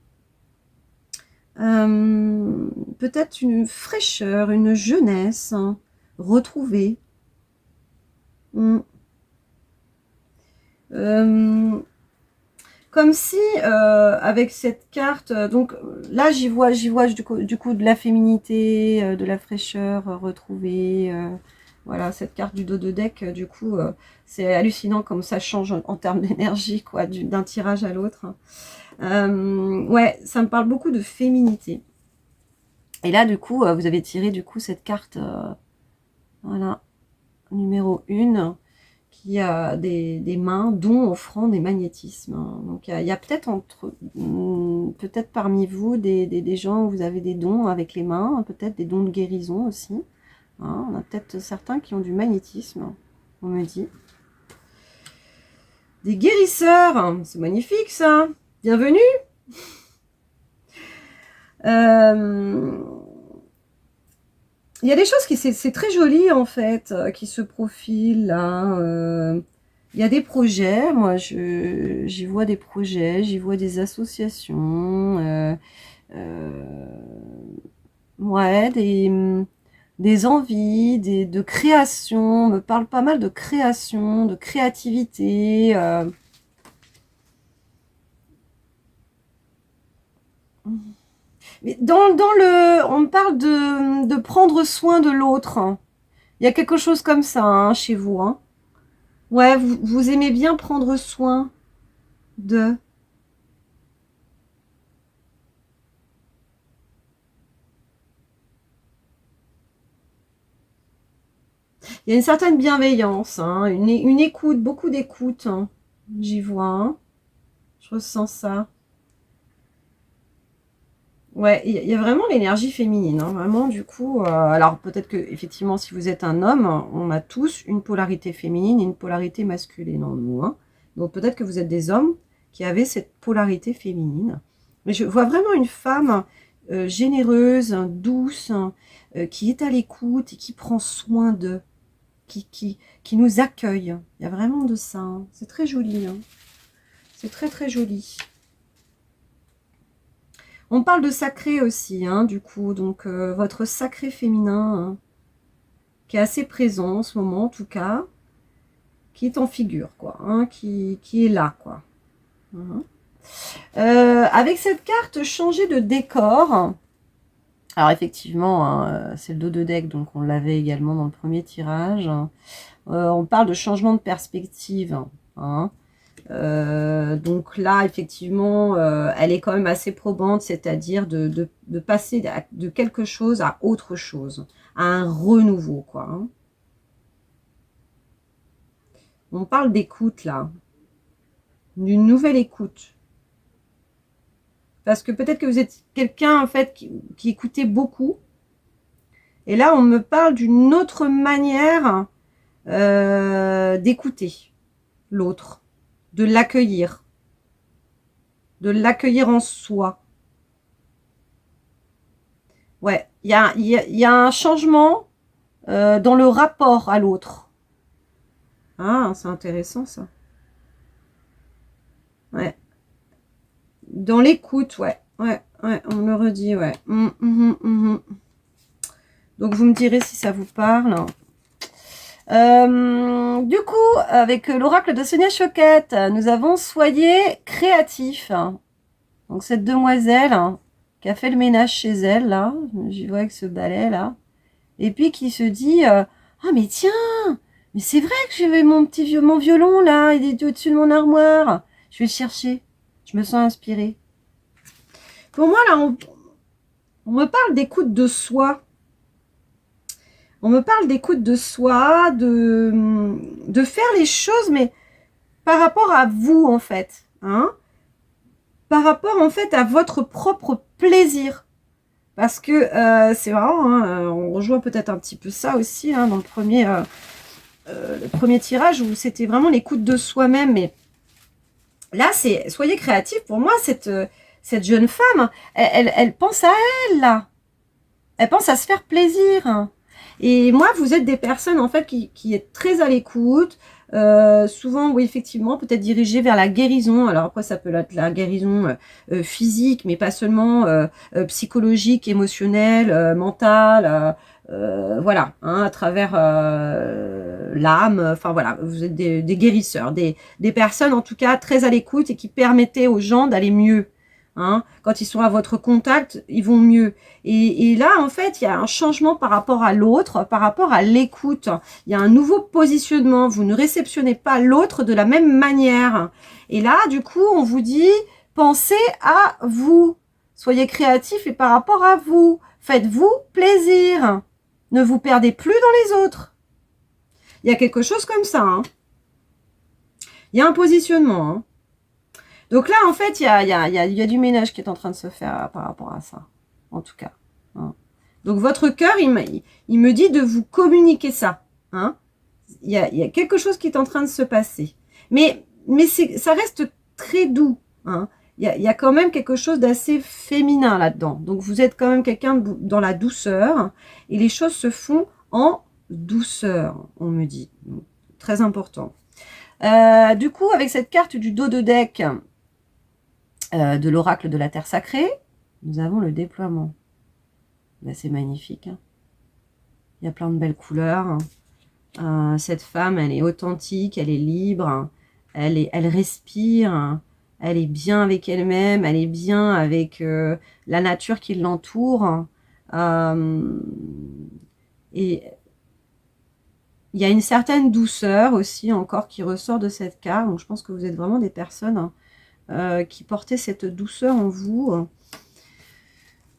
Peut-être une fraîcheur, une jeunesse retrouvée. Comme si avec cette carte, donc là j'y vois du coup de la féminité, de la fraîcheur retrouvée. Voilà, cette carte du dos de deck, du coup c'est hallucinant comme ça change en termes d'énergie, quoi, d'un tirage à l'autre. Ouais, ça me parle beaucoup de féminité. Et là du coup vous avez tiré du coup cette carte, voilà, numéro 1. Qui a des mains, dons, offrandes et magnétisme. Donc il y a peut-être parmi vous des gens où vous avez des dons avec les mains, peut-être des dons de guérison aussi. Hein, on a peut-être certains qui ont du magnétisme, on me dit. Des guérisseurs, c'est magnifique ça. Bienvenue. Il y a des choses qui, c'est très joli en fait, qui se profilent là. Il y a des projets, moi j'y vois des projets, j'y vois des associations, ouais, des envies, de création. On me parle pas mal de création, de créativité. Mais on me parle de prendre soin de l'autre. Il y a quelque chose comme ça hein, chez vous. Hein. Ouais, vous aimez bien prendre soin de... Il y a une certaine bienveillance, hein, une écoute, beaucoup d'écoute. Hein. J'y vois. Hein. Je ressens ça. Ouais, il y a vraiment l'énergie féminine, hein, vraiment du coup. Alors peut-être que effectivement, si vous êtes un homme, on a tous une polarité féminine et une polarité masculine en nous. Hein. Donc peut-être que vous êtes des hommes qui avaient cette polarité féminine. Mais je vois vraiment une femme généreuse, douce, qui est à l'écoute et qui prend soin d'eux, qui nous accueille. Il y a vraiment de ça. Hein. C'est très joli. Hein. C'est très très joli. On parle de sacré aussi, hein, du coup, donc votre sacré féminin, hein, qui est assez présent en ce moment, en tout cas, qui est en figure, quoi, hein, qui est là, quoi. Hein. Avec cette carte, changer de décor. Alors effectivement, hein, c'est le dos de deck, donc on l'avait également dans le premier tirage. On parle de changement de perspective, hein. Donc là, effectivement, elle est quand même assez probante, c'est-à-dire de passer de quelque chose à autre chose, à un renouveau, quoi. Hein. On parle d'écoute, là, d'une nouvelle écoute. Parce que peut-être que vous êtes quelqu'un, en fait, qui écoutait beaucoup. Et là, on me parle d'une autre manière d'écouter l'autre, de l'accueillir en soi. Ouais, il y a un changement dans le rapport à l'autre. Ah, c'est intéressant ça. Ouais. Dans l'écoute, ouais. Ouais, on me redit, ouais. Donc vous me direz si ça vous parle. Du coup, avec l'oracle de Sonia Choquette, nous avons Soyez créatif. Donc cette demoiselle qui a fait le ménage chez elle, là, j'y vois avec ce balai, là, et puis qui se dit ah mais tiens, mais c'est vrai que j'avais mon violon, là, il est au-dessus de mon armoire. Je vais le chercher. Je me sens inspirée. Pour moi, là, on me parle d'écoute de soi. On me parle d'écoute de soi, de faire les choses, mais par rapport à vous, en fait. Hein, par rapport, en fait, à votre propre plaisir. Parce que c'est marrant, hein, on rejoint peut-être un petit peu ça aussi, hein, dans le premier tirage, où c'était vraiment l'écoute de soi-même. Mais là, c'est soyez créatif. Pour moi, cette jeune femme, elle pense à elle, là. Elle pense à se faire plaisir. Et moi, vous êtes des personnes, en fait, qui êtes très à l'écoute. Souvent, oui, effectivement, peut-être dirigées vers la guérison. Alors après, ça peut être la guérison physique, mais pas seulement psychologique, émotionnelle, mentale. Voilà, hein, à travers l'âme. Enfin voilà, vous êtes des guérisseurs, des personnes, en tout cas, très à l'écoute et qui permettaient aux gens d'aller mieux. Hein, quand ils sont à votre contact, ils vont mieux. Et là, en fait, il y a un changement par rapport à l'autre, par rapport à l'écoute. Il y a un nouveau positionnement. Vous ne réceptionnez pas l'autre de la même manière. Et là, du coup, on vous dit, pensez à vous. Soyez créatifs et par rapport à vous. Faites-vous plaisir. Ne vous perdez plus dans les autres. Il y a quelque chose comme ça. Hein. Il y a un positionnement. Hein. Donc là, en fait, il y a du ménage qui est en train de se faire par rapport à ça, en tout cas. Hein. Donc votre cœur, il me dit de vous communiquer ça. Hein. Il y a quelque chose qui est en train de se passer. Mais ça reste très doux. Hein. Il y a quand même quelque chose d'assez féminin là-dedans. Donc vous êtes quand même quelqu'un dans la douceur. Et les choses se font en douceur, on me dit. Donc, très important. Du coup, avec cette carte du dos de deck, de l'oracle de la terre sacrée, nous avons le déploiement. Là, c'est magnifique. Hein. Il y a plein de belles couleurs. Hein. Cette femme, elle est authentique, elle est libre, elle respire, elle est bien avec elle-même, elle est bien avec la nature qui l'entoure. Et il y a une certaine douceur aussi encore qui ressort de cette carte. Donc, je pense que vous êtes vraiment des personnes qui portait cette douceur en vous.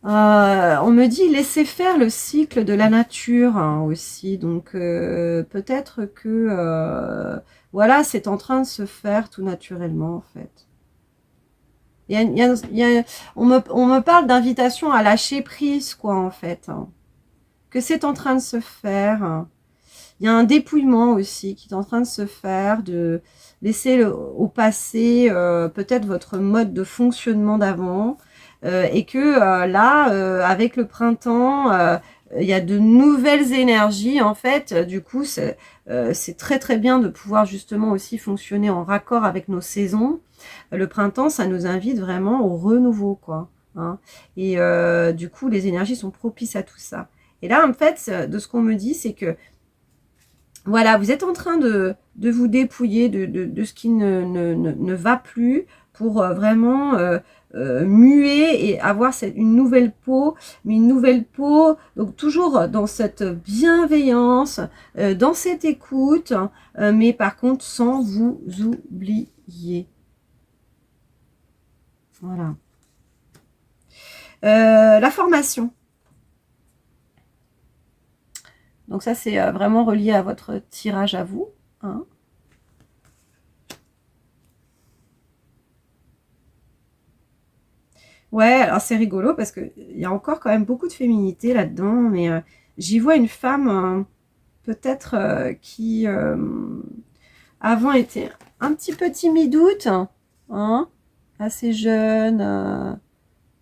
On me dit laissez faire le cycle de la nature hein, aussi. Donc peut-être que voilà, c'est en train de se faire tout naturellement en fait. On me parle d'invitation à lâcher prise quoi en fait. Hein. Que c'est en train de se faire. Il y a un dépouillement aussi qui est en train de se faire, de laisser au passé peut-être votre mode de fonctionnement d'avant et que là, avec le printemps, il y a de nouvelles énergies en fait. Du coup, c'est très très bien de pouvoir justement aussi fonctionner en raccord avec nos saisons. Le printemps, ça nous invite vraiment au renouveau quoi. Hein. Et du coup, les énergies sont propices à tout ça. Et là, en fait, de ce qu'on me dit, c'est que voilà, vous êtes en train de vous dépouiller de ce qui ne va plus pour vraiment muer et avoir une nouvelle peau, mais une nouvelle peau, donc toujours dans cette bienveillance, dans cette écoute, mais par contre sans vous oublier. Voilà. La formation. Donc ça, c'est vraiment relié à votre tirage à vous. Hein. Ouais, alors c'est rigolo parce qu'il y a encore quand même beaucoup de féminité là-dedans, mais j'y vois une femme peut-être qui avant était un petit peu timidoute, hein, assez jeune,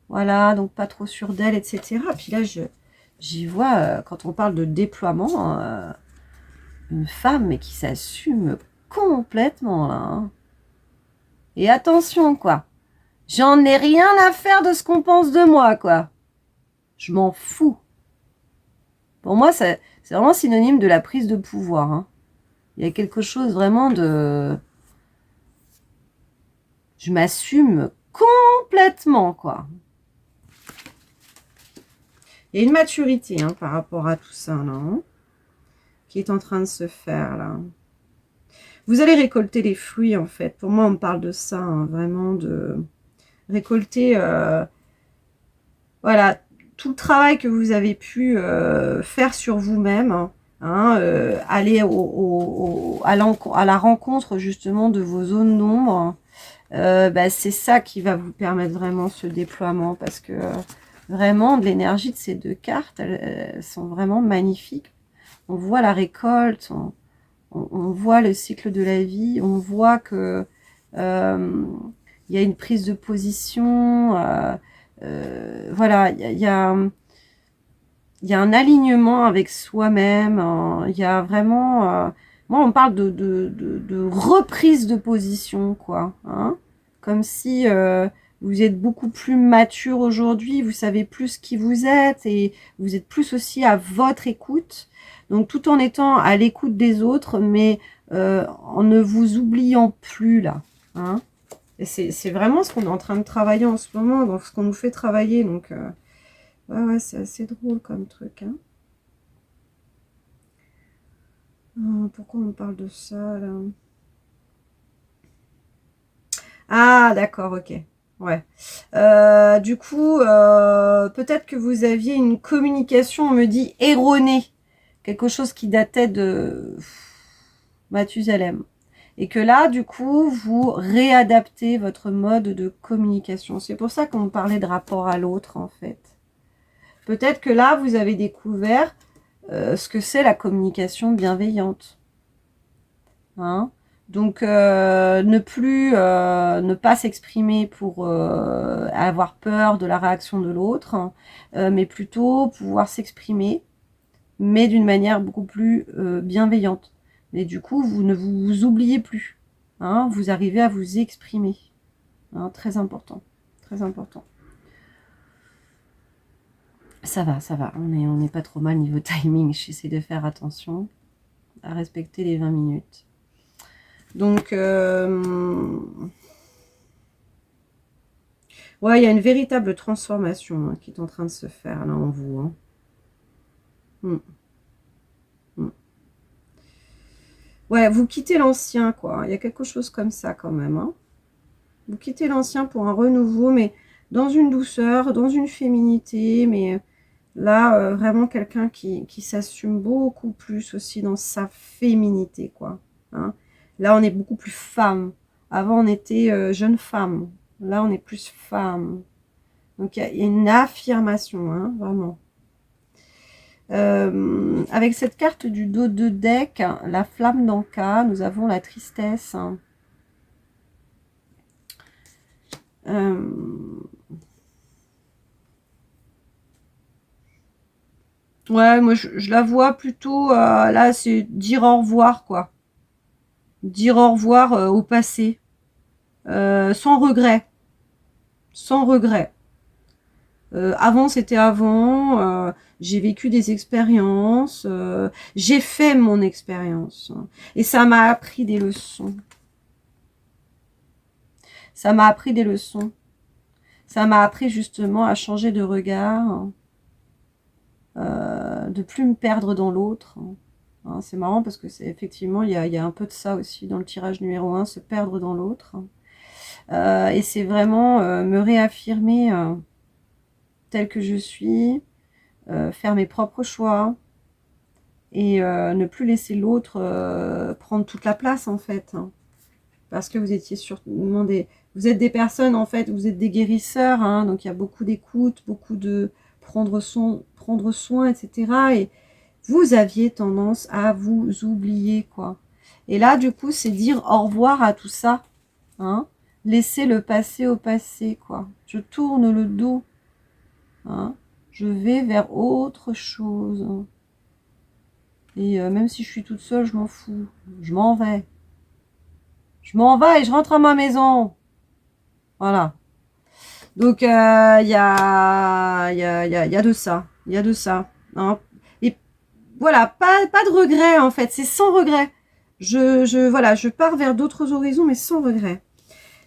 voilà, donc pas trop sûre d'elle, etc. Puis là, j'y vois, quand on parle de déploiement, une femme mais qui s'assume complètement là. Hein. Et attention quoi, j'en ai rien à faire de ce qu'on pense de moi quoi. Je m'en fous. Pour moi, c'est vraiment synonyme de la prise de pouvoir. Hein. Il y a quelque chose vraiment de... Je m'assume complètement quoi. Il y a une maturité hein, par rapport à tout ça là. Hein, qui est en train de se faire là. Vous allez récolter les fruits en fait. Pour moi, on me parle de ça, hein, vraiment de récolter, voilà, tout le travail que vous avez pu faire sur vous-même, hein, aller à la rencontre justement de vos zones d'ombre. Bah, c'est ça qui va vous permettre vraiment ce déploiement parce que vraiment de l'énergie de ces deux cartes, elles sont vraiment magnifiques. On voit la récolte, on voit le cycle de la vie, on voit que il il y a une prise de position, voilà, il y a un alignement avec soi-même, il y a vraiment... moi, on parle de reprise de position, quoi. Hein, comme si vous êtes beaucoup plus mature aujourd'hui, vous savez plus qui vous êtes et vous êtes plus aussi à votre écoute. Donc, tout en étant à l'écoute des autres, mais en ne vous oubliant plus, là. Hein. Et c'est vraiment ce qu'on est en train de travailler en ce moment, donc ce qu'on nous fait travailler, donc... ouais, c'est assez drôle comme truc, hein. Pourquoi on parle de ça, là? Ah, d'accord, ok. Ouais. Du coup, peut-être que vous aviez une communication, on me dit, erronée. Quelque chose qui datait de Mathusalem. Et que là, du coup, vous réadaptez votre mode de communication. C'est pour ça qu'on parlait de rapport à l'autre, en fait. Peut-être que là, vous avez découvert ce que c'est la communication bienveillante. Hein, donc, ne pas s'exprimer pour avoir peur de la réaction de l'autre, hein, mais plutôt pouvoir s'exprimer, mais d'une manière beaucoup plus bienveillante. Mais du coup, vous ne vous oubliez plus. Hein, vous arrivez à vous exprimer. Hein, très important. Très important. Ça va, ça va. On n'est pas trop mal niveau timing. J'essaie de faire attention à respecter les 20 minutes. Donc, ouais, il y a une véritable transformation hein, qui est en train de se faire là en vous. Hein. Ouais, vous quittez l'ancien, quoi. Il y a quelque chose comme ça quand même. Hein. Vous quittez l'ancien pour un renouveau, mais dans une douceur, dans une féminité, mais là, vraiment quelqu'un qui s'assume beaucoup plus aussi dans sa féminité, quoi. Hein. Là, on est beaucoup plus femme. Avant, on était jeune femme. Là, on est plus femme. Donc, il y a une affirmation, hein, vraiment. Avec cette carte du dos de deck, la flamme d'Anka, nous avons la tristesse. Ouais, moi je la vois plutôt, là c'est dire au revoir quoi. Dire au revoir au passé. Sans regret. Sans regret. Avant c'était avant, j'ai vécu des expériences, j'ai fait mon expérience. Et ça m'a appris des leçons. Ça m'a appris des leçons. Ça m'a appris justement à changer de regard, de plus me perdre dans l'autre. Hein, c'est marrant parce que c'est effectivement, il y a un peu de ça aussi dans le tirage numéro 1, se perdre dans l'autre. Et c'est vraiment me réaffirmer tel que je suis, faire mes propres choix et ne plus laisser l'autre prendre toute la place en fait. Hein, parce que vous étiez sûrement vous êtes des personnes en fait, vous êtes des guérisseurs, hein, donc il y a beaucoup d'écoute, beaucoup de prendre soin, etc. Et vous aviez tendance à vous oublier, quoi. Et là, du coup, c'est dire au revoir à tout ça. Hein, laisser le passé au passé, quoi. Je tourne le dos. Hein, je vais vers autre chose. Et même si je suis toute seule, je m'en fous. Je m'en vais. Je m'en vais et je rentre à ma maison. Voilà. Donc, y a de ça. Il y a de ça. Hein. Et voilà, pas de regret, en fait. C'est sans regret. Voilà, je pars vers d'autres horizons, mais sans regret.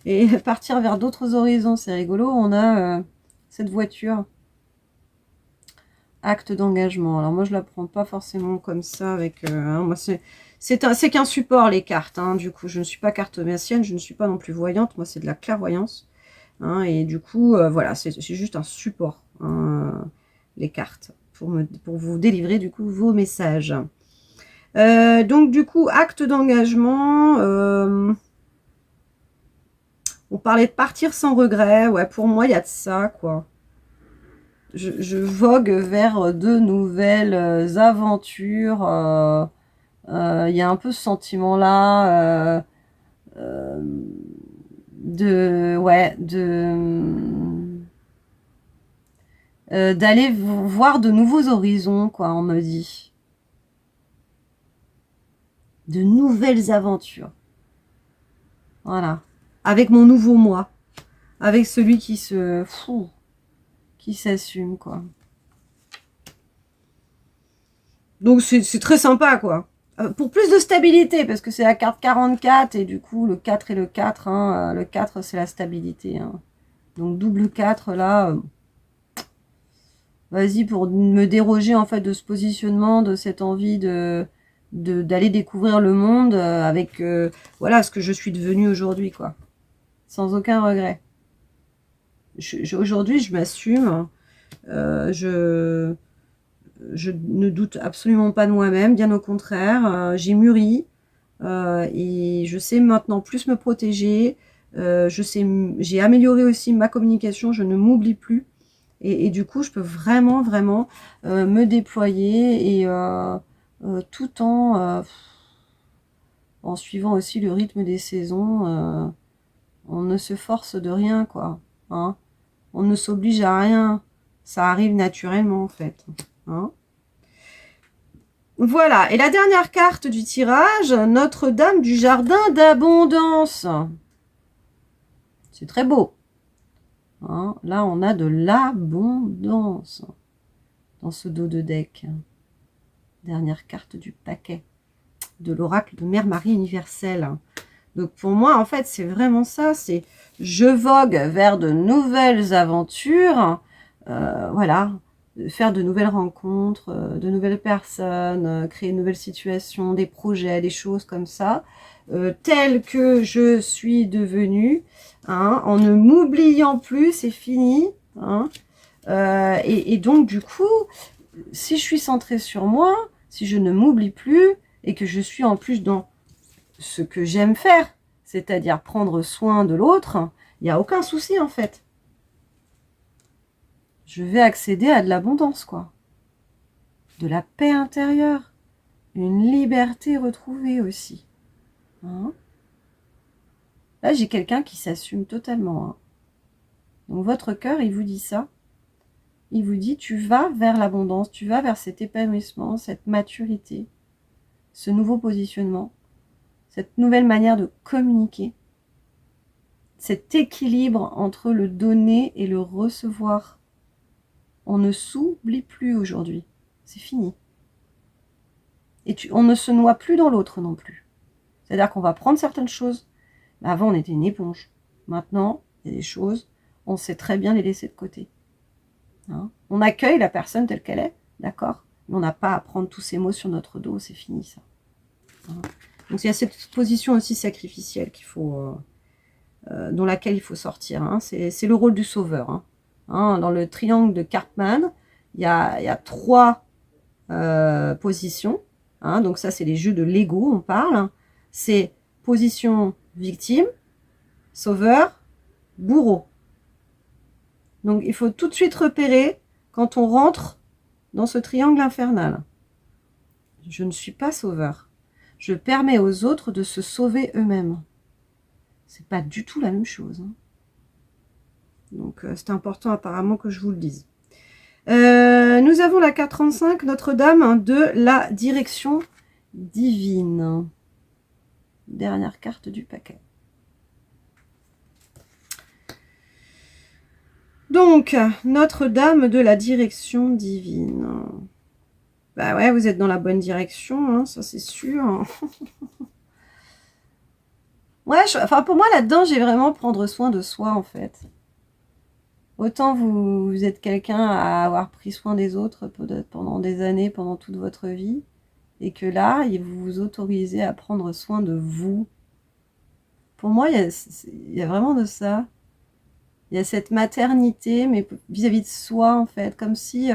Et partir vers d'autres horizons, c'est rigolo. On a cette voiture. Acte d'engagement. Alors, moi, je la prends pas forcément comme ça. Avec, hein, moi, c'est qu'un support, les cartes. Hein, du coup, je ne suis pas cartomancienne. Je ne suis pas non plus voyante. Moi, c'est de la clairvoyance. Hein, et du coup, voilà, c'est juste un support, hein, les cartes, pour vous délivrer du coup vos messages. Donc du coup, acte d'engagement, on parlait de partir sans regret, ouais, pour moi il y a de ça, quoi. Je vogue vers de nouvelles aventures, il y a un peu ce sentiment-là, d'aller voir de nouveaux horizons, quoi, on me dit. De nouvelles aventures. Voilà. Avec mon nouveau moi. Avec celui qui qui s'assume, quoi. Donc c'est très sympa, quoi. Pour plus de stabilité, parce que c'est la carte 44, et du coup, le 4 et le 4, hein, le 4, c'est la stabilité. Hein. Donc double 4, là, vas-y, pour me déroger, en fait, de ce positionnement, de cette envie d'aller découvrir le monde avec, voilà, ce que je suis devenue aujourd'hui, quoi. Sans aucun regret. Aujourd'hui, je m'assume. Je ne doute absolument pas de moi-même, bien au contraire. J'ai mûri et je sais maintenant plus me protéger. J'ai amélioré aussi ma communication, je ne m'oublie plus. Et du coup, je peux vraiment, vraiment me déployer et tout en suivant aussi le rythme des saisons. On ne se force de rien, quoi. Hein. On ne s'oblige à rien. Ça arrive naturellement, en fait. Hein. Voilà. Et la dernière carte du tirage, Notre-Dame du Jardin d'Abondance. C'est très beau. Hein. Là, on a de l'abondance dans ce dos de deck. Dernière carte du paquet de l'oracle de Mère Marie universelle. Donc pour moi, en fait, c'est vraiment ça. C'est je vogue vers de nouvelles aventures. Voilà. Faire de nouvelles rencontres, de nouvelles personnes, créer de nouvelles situations, des projets, des choses comme ça, telles que je suis devenue, hein, en ne m'oubliant plus, c'est fini. Hein, et donc, du coup, si je suis centrée sur moi, si je ne m'oublie plus, et que je suis en plus dans ce que j'aime faire, c'est-à-dire prendre soin de l'autre, il n'y a aucun souci en fait. Je vais accéder à de l'abondance, quoi. De la paix intérieure. Une liberté retrouvée aussi. Hein. Là, j'ai quelqu'un qui s'assume totalement. Hein. Donc votre cœur, il vous dit ça. Il vous dit, tu vas vers l'abondance, tu vas vers cet épanouissement, cette maturité, ce nouveau positionnement, cette nouvelle manière de communiquer, cet équilibre entre le donner et le recevoir. On ne s'oublie plus aujourd'hui. C'est fini. Et on ne se noie plus dans l'autre non plus. C'est-à-dire qu'on va prendre certaines choses. Avant, on était une éponge. Maintenant, il y a des choses, on sait très bien les laisser de côté. Hein, on accueille la personne telle qu'elle est, d'accord, mais on n'a pas à prendre tous ces mots sur notre dos, c'est fini ça. Hein. Donc il y a cette position aussi sacrificielle qu'il faut, dans laquelle il faut sortir. Hein. C'est le rôle du sauveur. Hein. Hein, dans le triangle de Karpman, il y a 3 positions. Hein, donc ça, c'est les jeux de Lego, on parle. C'est position victime, sauveur, bourreau. Donc il faut tout de suite repérer quand on rentre dans ce triangle infernal. Je ne suis pas sauveur. Je permets aux autres de se sauver eux-mêmes. C'est pas du tout la même chose. Hein. Donc c'est important apparemment que je vous le dise. Nous avons la carte 35, Notre-Dame de la direction divine. Dernière carte du paquet. Donc, Notre-Dame de la direction divine. Bah ouais, vous êtes dans la bonne direction, hein, ça c'est sûr. Ouais, enfin pour moi là-dedans, j'ai vraiment prendre soin de soi en fait. Autant vous êtes quelqu'un à avoir pris soin des autres pendant des années, pendant toute votre vie, et que là, vous vous autorisez à prendre soin de vous. Pour moi, il y a vraiment de ça. Il y a cette maternité, mais vis-à-vis de soi, en fait. Comme si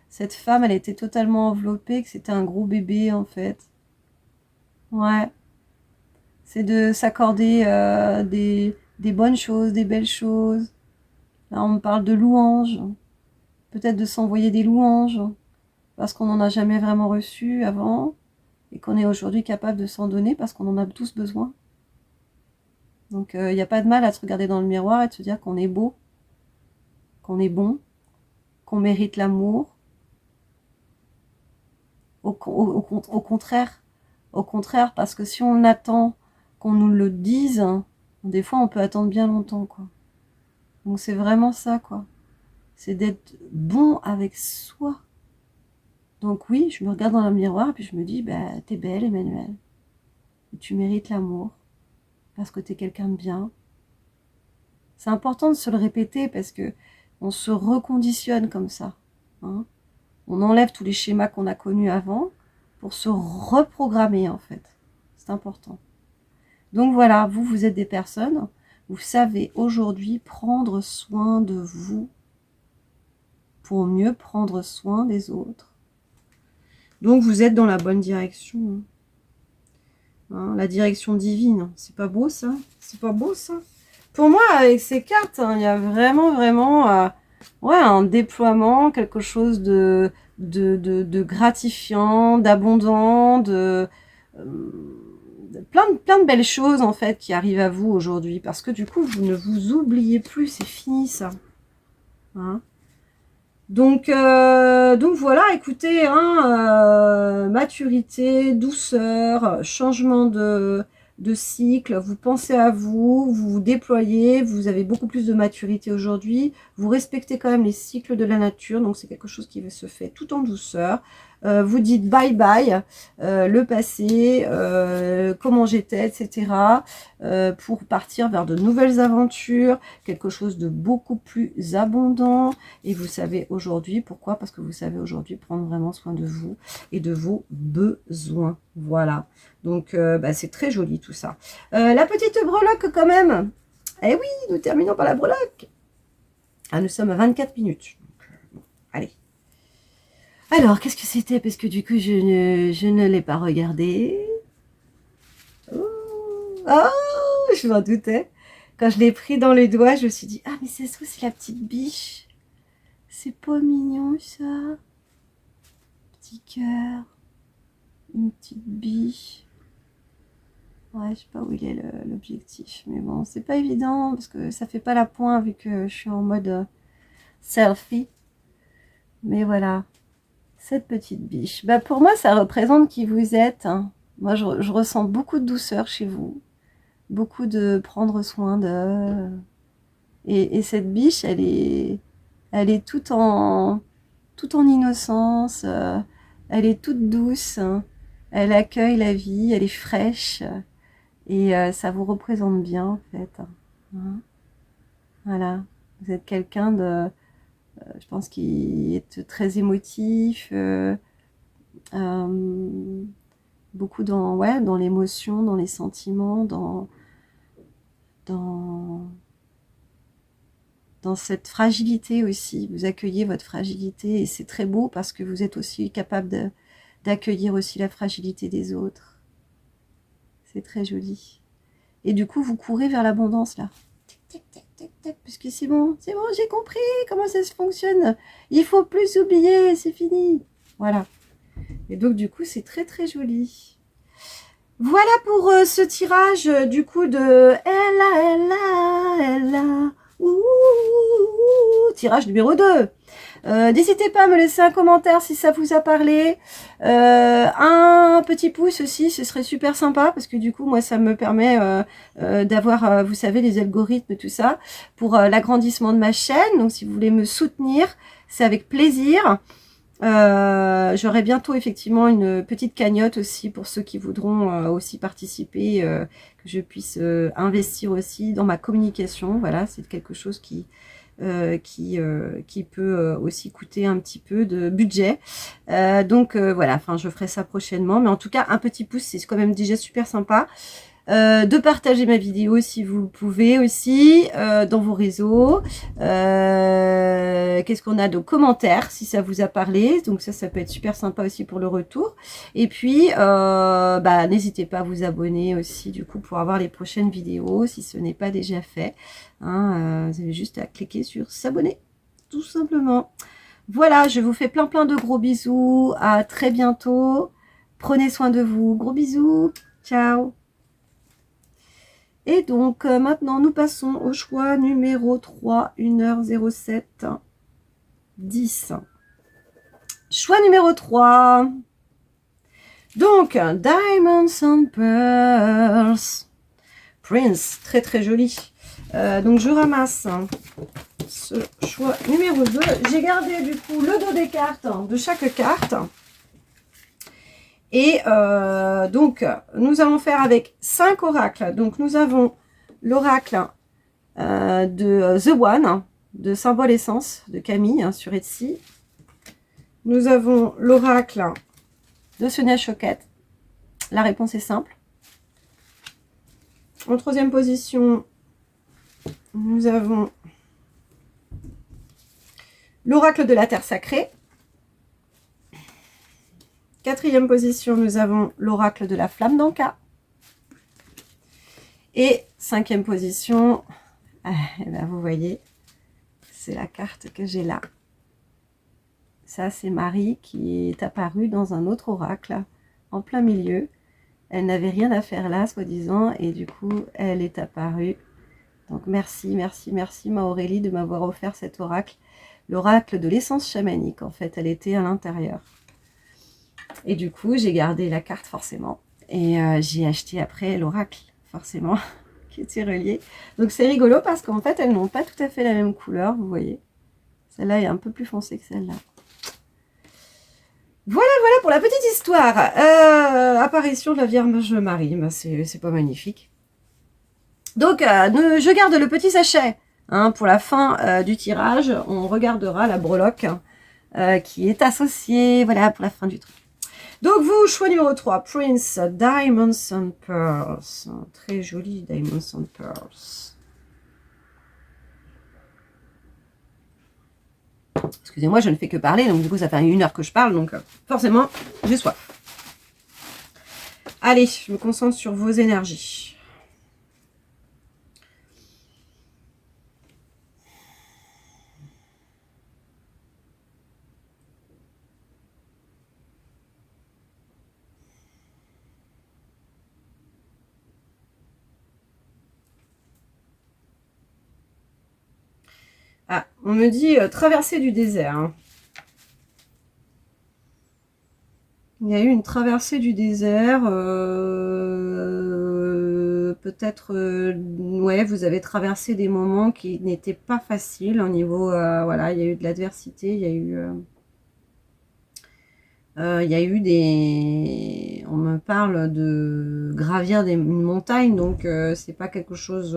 cette femme, elle était totalement enveloppée, que c'était un gros bébé, en fait. Ouais. C'est de s'accorder des bonnes choses, des belles choses. Là, on me parle de louanges. Peut-être de s'envoyer des louanges. Parce qu'on n'en a jamais vraiment reçu avant. Et qu'on est aujourd'hui capable de s'en donner parce qu'on en a tous besoin. Donc, il n'y a pas de mal à se regarder dans le miroir et de se dire qu'on est beau, qu'on est bon, qu'on mérite l'amour. Au contraire. Au contraire, parce que si on attend qu'on nous le dise, des fois, on peut attendre bien longtemps, quoi. Donc, c'est vraiment ça, quoi. C'est d'être bon avec soi. Donc oui, je me regarde dans le miroir et puis je me dis, bah, t'es belle, Emmanuelle. Et tu mérites l'amour. Parce que t'es quelqu'un de bien. C'est important de se le répéter parce que on se reconditionne comme ça. Hein. On enlève tous les schémas qu'on a connus avant pour se reprogrammer, en fait. C'est important. Donc voilà, vous êtes des personnes, vous savez aujourd'hui prendre soin de vous pour mieux prendre soin des autres. Donc vous êtes dans la bonne direction. Hein, la direction divine. C'est pas beau ça? C'est pas beau ça? Pour moi, avec ces cartes, hein, il y a vraiment, ouais, un déploiement, quelque chose de gratifiant, d'abondant, plein de belles choses en fait qui arrivent à vous aujourd'hui. Parce que du coup, vous ne vous oubliez plus, c'est fini ça. Hein? Donc voilà, écoutez, hein, maturité, douceur, changement de cycle, vous pensez à vous, vous vous déployez, vous avez beaucoup plus de maturité aujourd'hui, vous respectez quand même les cycles de la nature, donc c'est quelque chose qui se fait tout en douceur. Vous dites bye bye, le passé, comment j'étais, etc. Pour partir vers de nouvelles aventures, quelque chose de beaucoup plus abondant. Et vous savez aujourd'hui, pourquoi? Parce que vous savez aujourd'hui prendre vraiment soin de vous et de vos besoins. Voilà. Donc, bah, c'est très joli tout ça. La petite breloque quand même. Eh oui, nous terminons par la breloque. Ah, nous sommes à 24 minutes. Bon, allez. Alors, qu'est-ce que c'était? Parce que du coup, je ne l'ai pas regardé. Oh, je m'en doutais. Quand je l'ai pris dans les doigts, je me suis dit, ah, mais c'est ça, c'est la petite biche. C'est pas mignon, ça. Petit cœur. Une petite biche. Ouais, je sais pas où il est l'objectif. Mais bon, c'est pas évident parce que ça fait pas la pointe vu que je suis en mode selfie. Mais voilà. Cette petite biche. Bah, pour moi, ça représente qui vous êtes. Hein. Moi, je ressens beaucoup de douceur chez vous. Beaucoup de prendre soin de... Et cette biche, elle est toute en innocence. Elle est toute douce. Hein. Elle accueille la vie. Elle est fraîche. Et ça vous représente bien, en fait. Hein. Voilà. Vous êtes quelqu'un de... je pense qui est très émotif. Beaucoup dans, ouais, dans l'émotion, dans les sentiments, dans cette fragilité aussi. Vous accueillez votre fragilité et c'est très beau parce que vous êtes aussi capable d'accueillir aussi la fragilité des autres. C'est très joli. Et du coup, vous courez vers l'abondance là. Tic, tic, tic, tic, parce que c'est bon, j'ai compris comment ça se fonctionne. Il faut plus oublier, c'est fini. Voilà. Et donc, du coup, c'est très, très joli. Voilà pour ce tirage, du coup, de Ella, tirage numéro 2. N'hésitez pas à me laisser un commentaire si ça vous a parlé. Un petit pouce aussi, ce serait super sympa parce que du coup, moi, ça me permet d'avoir, vous savez, les algorithmes et tout ça pour l'agrandissement de ma chaîne. Donc, si vous voulez me soutenir, c'est avec plaisir. J'aurai bientôt effectivement une petite cagnotte aussi pour ceux qui voudront aussi participer, que je puisse investir aussi dans ma communication. Voilà, c'est quelque chose qui peut aussi coûter un petit peu de budget. Donc voilà, enfin je ferai ça prochainement. Mais en tout cas, un petit pouce, c'est quand même déjà super sympa. De partager ma vidéo si vous le pouvez aussi dans vos réseaux. Qu'est-ce qu'on a de commentaires si ça vous a parlé, donc ça peut être super sympa aussi pour le retour. Et puis bah, n'hésitez pas à vous abonner aussi du coup pour avoir les prochaines vidéos si ce n'est pas déjà fait. Hein, vous avez juste à cliquer sur s'abonner tout simplement. Voilà, je vous fais plein de gros bisous, à très bientôt, prenez soin de vous, gros bisous, ciao. Et donc, maintenant, nous passons au choix numéro 3, 1h07, 10. Choix numéro 3. Donc, Diamonds and Pearls. Prince, très très joli. Donc, je ramasse ce choix numéro 2. J'ai gardé du coup le dos des cartes de chaque carte. Et donc, nous allons faire avec 5 oracles. Donc, nous avons l'oracle de The One, de Symbole Essence, de Camille, sur Etsy. Nous avons l'oracle de Sonia Choquette. La réponse est simple. En troisième position, nous avons l'oracle de la Terre Sacrée. Quatrième position, nous avons l'oracle de la Flamme d'Anka. Et cinquième position, eh ben vous voyez, c'est la carte que j'ai là. Ça, c'est Marie qui est apparue dans un autre oracle, en plein milieu. Elle n'avait rien à faire là, soi-disant, et du coup, elle est apparue. Donc, merci, merci, merci, ma Aurélie, de m'avoir offert cet oracle. L'oracle de l'essence chamanique, en fait, elle était à l'intérieur. Et du coup, j'ai gardé la carte, forcément. Et j'ai acheté après l'oracle, forcément, qui était relié. Donc, c'est rigolo parce qu'en fait, elles n'ont pas tout à fait la même couleur, vous voyez. Celle-là est un peu plus foncée que celle-là. Voilà, voilà pour la petite histoire. Apparition de la Vierge Marie, ben c'est pas magnifique. Donc, je garde le petit sachet pour la fin du tirage. On regardera la breloque qui est associée, voilà, pour la fin du truc. Donc, vous, choix numéro 3, Prince, Diamonds and Pearls. Très joli, Diamonds and Pearls. Excusez-moi, je ne fais que parler, donc du coup, ça fait 1 heure que je parle, donc forcément, j'ai soif. Allez, je me concentre sur vos énergies. Ah, on me dit traversée du désert. Hein. Il y a eu une traversée du désert. Peut-être, ouais, vous avez traversé des moments qui n'étaient pas faciles au niveau, voilà, il y a eu de l'adversité, il y a eu des... On me parle de gravir une montagne, donc c'est pas quelque chose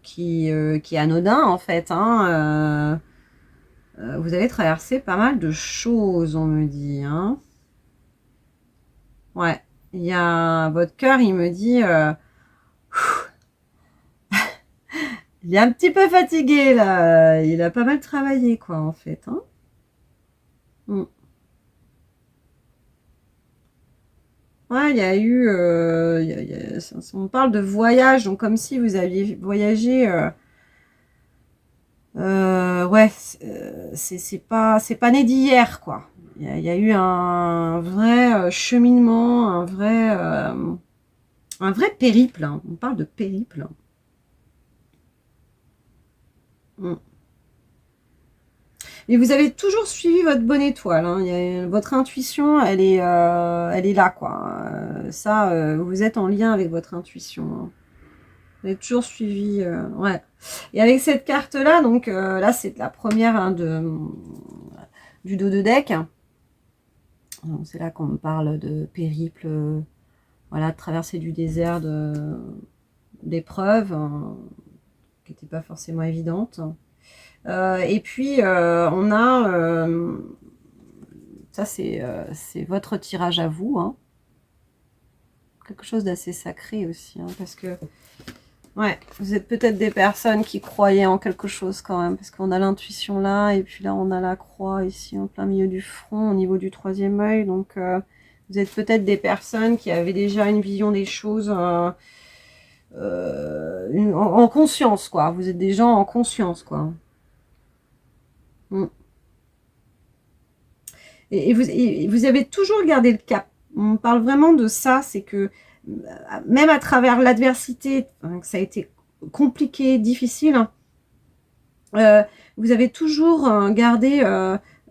qui est anodin en fait. Hein, vous avez traversé pas mal de choses, on me dit. Hein. Ouais, il y a votre cœur, il me dit... il est un petit peu fatigué là. Il a pas mal travaillé quoi en fait. Hein. Ouais, il y a eu... on parle de voyage, donc comme si vous aviez voyagé... ouais, c'est pas né d'hier, quoi. Il y a eu un vrai cheminement, un vrai périple. Hein. On parle de périple. Mm. Et vous avez toujours suivi votre bonne étoile. Hein. Votre intuition, elle est là, quoi. Ça, vous êtes en lien avec votre intuition. Hein. Vous avez toujours suivi. Ouais. Et avec cette carte-là, donc là, c'est la première hein, du dos de deck. C'est là qu'on me parle de périple, voilà, de traversée du désert, d'épreuves qui n'étaient pas forcément évidentes. Et puis, on a... ça, c'est votre tirage à vous. Hein. Quelque chose d'assez sacré aussi. Hein, parce que, ouais, vous êtes peut-être des personnes qui croyaient en quelque chose quand même. Parce qu'on a l'intuition là. Et puis là, on a la croix ici, en plein milieu du front, au niveau du 3e œil. Donc, vous êtes peut-être des personnes qui avaient déjà une vision des choses... en conscience, quoi. Vous êtes des gens en conscience, quoi. Mm. Et vous avez toujours gardé le cap. On parle vraiment de ça, c'est que même à travers l'adversité, hein, que ça a été compliqué, difficile, vous avez toujours gardé,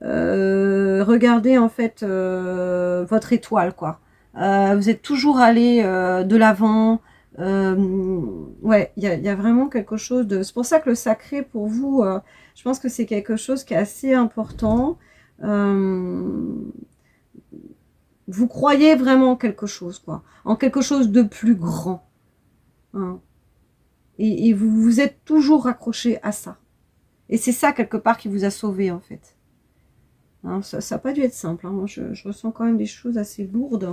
regardé en fait votre étoile, quoi. Vous êtes toujours allé de l'avant. Ouais, il y a vraiment quelque chose de... C'est pour ça que le sacré, pour vous, je pense que c'est quelque chose qui est assez important. Vous croyez vraiment en quelque chose, quoi. En quelque chose de plus grand. Hein. Et vous vous êtes toujours accroché à ça. Et c'est ça, quelque part, qui vous a sauvé, en fait. Hein, ça n'a pas dû être simple. Hein. Moi, je ressens quand même des choses assez lourdes.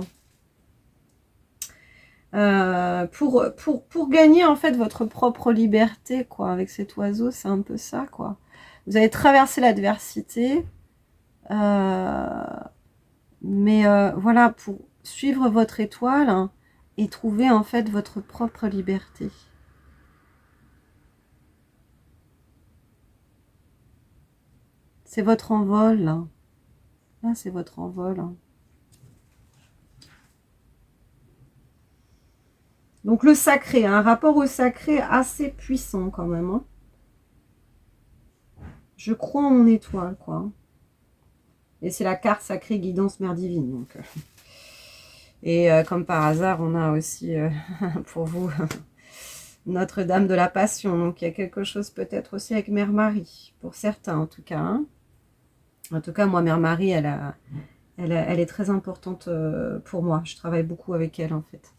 Pour gagner, en fait, votre propre liberté, quoi, avec cet oiseau, c'est un peu ça, quoi. Vous avez traversé l'adversité, mais voilà, pour suivre votre étoile, hein, et trouver, en fait, votre propre liberté. C'est votre envol, là. Là, c'est votre envol. Hein. Donc le sacré, un rapport au sacré assez puissant quand même. Hein. Je crois en mon étoile, quoi. Et c'est la carte sacrée guidance mère divine. Donc. Et comme par hasard, on a aussi pour vous Notre-Dame de la Passion. Donc il y a quelque chose peut-être aussi avec Mère Marie, pour certains en tout cas. Hein. En tout cas, moi, Mère Marie, elle est très importante pour moi. Je travaille beaucoup avec elle en fait.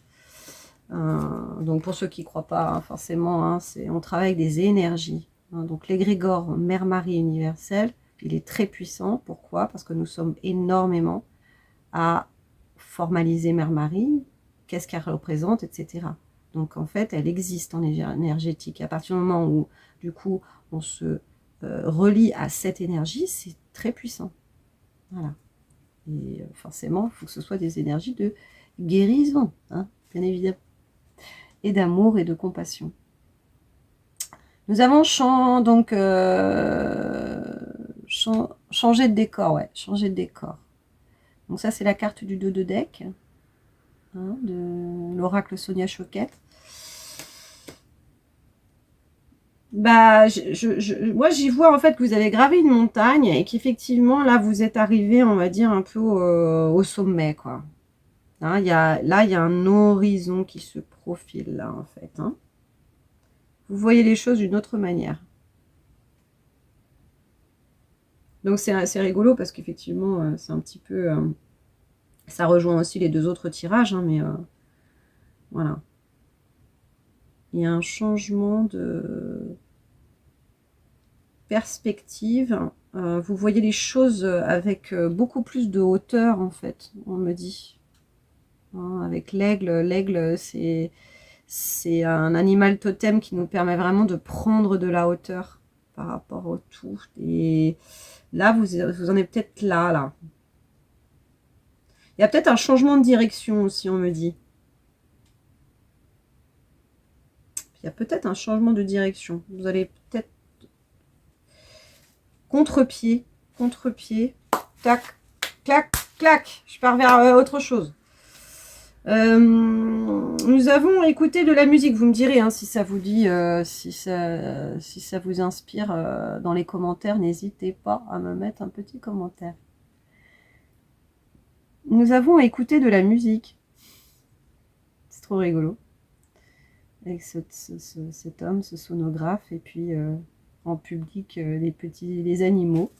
Donc pour ceux qui ne croient pas, hein, forcément, hein, on travaille avec des énergies. Hein, donc l'égrégore Mère Marie universelle, il est très puissant. Pourquoi? Parce que nous sommes énormément à formaliser Mère Marie, qu'est-ce qu'elle représente, etc. Donc en fait, elle existe en énergétique. À partir du moment où, du coup, on se relie à cette énergie, c'est très puissant. Voilà. Et forcément, il faut que ce soit des énergies de guérison, hein, bien évidemment. Et d'amour et de compassion. Nous avons donc changé de décor, ouais, changé de décor. Donc ça, c'est la carte du dos de deck, hein, de l'oracle Sonia Choquette. Bah, moi, j'y vois en fait que vous avez gravé une montagne et qu'effectivement, là, vous êtes arrivé, on va dire, un peu au sommet, quoi. Hein, là, il y a un horizon qui se profile, là, en fait. Hein. Vous voyez les choses d'une autre manière. Donc, c'est assez rigolo parce qu'effectivement, c'est un petit peu... ça rejoint aussi les deux autres tirages, hein, mais voilà. Il y a un changement de perspective. Vous voyez les choses avec beaucoup plus de hauteur, en fait, on me dit. Hein, avec l'aigle, c'est un animal totem qui nous permet vraiment de prendre de la hauteur par rapport au tout. Et là, vous en êtes peut-être là. Il y a peut-être un changement de direction aussi, on me dit. Il y a peut-être un changement de direction. Vous allez peut-être contre-pied, tac, clac, clac. Je pars vers autre chose. Nous avons écouté de la musique. Vous me direz hein, si ça vous dit, si ça vous inspire dans les commentaires. N'hésitez pas à me mettre un petit commentaire. Nous avons écouté de la musique. C'est trop rigolo. Avec cet homme, ce sonographe, et puis en public, les animaux.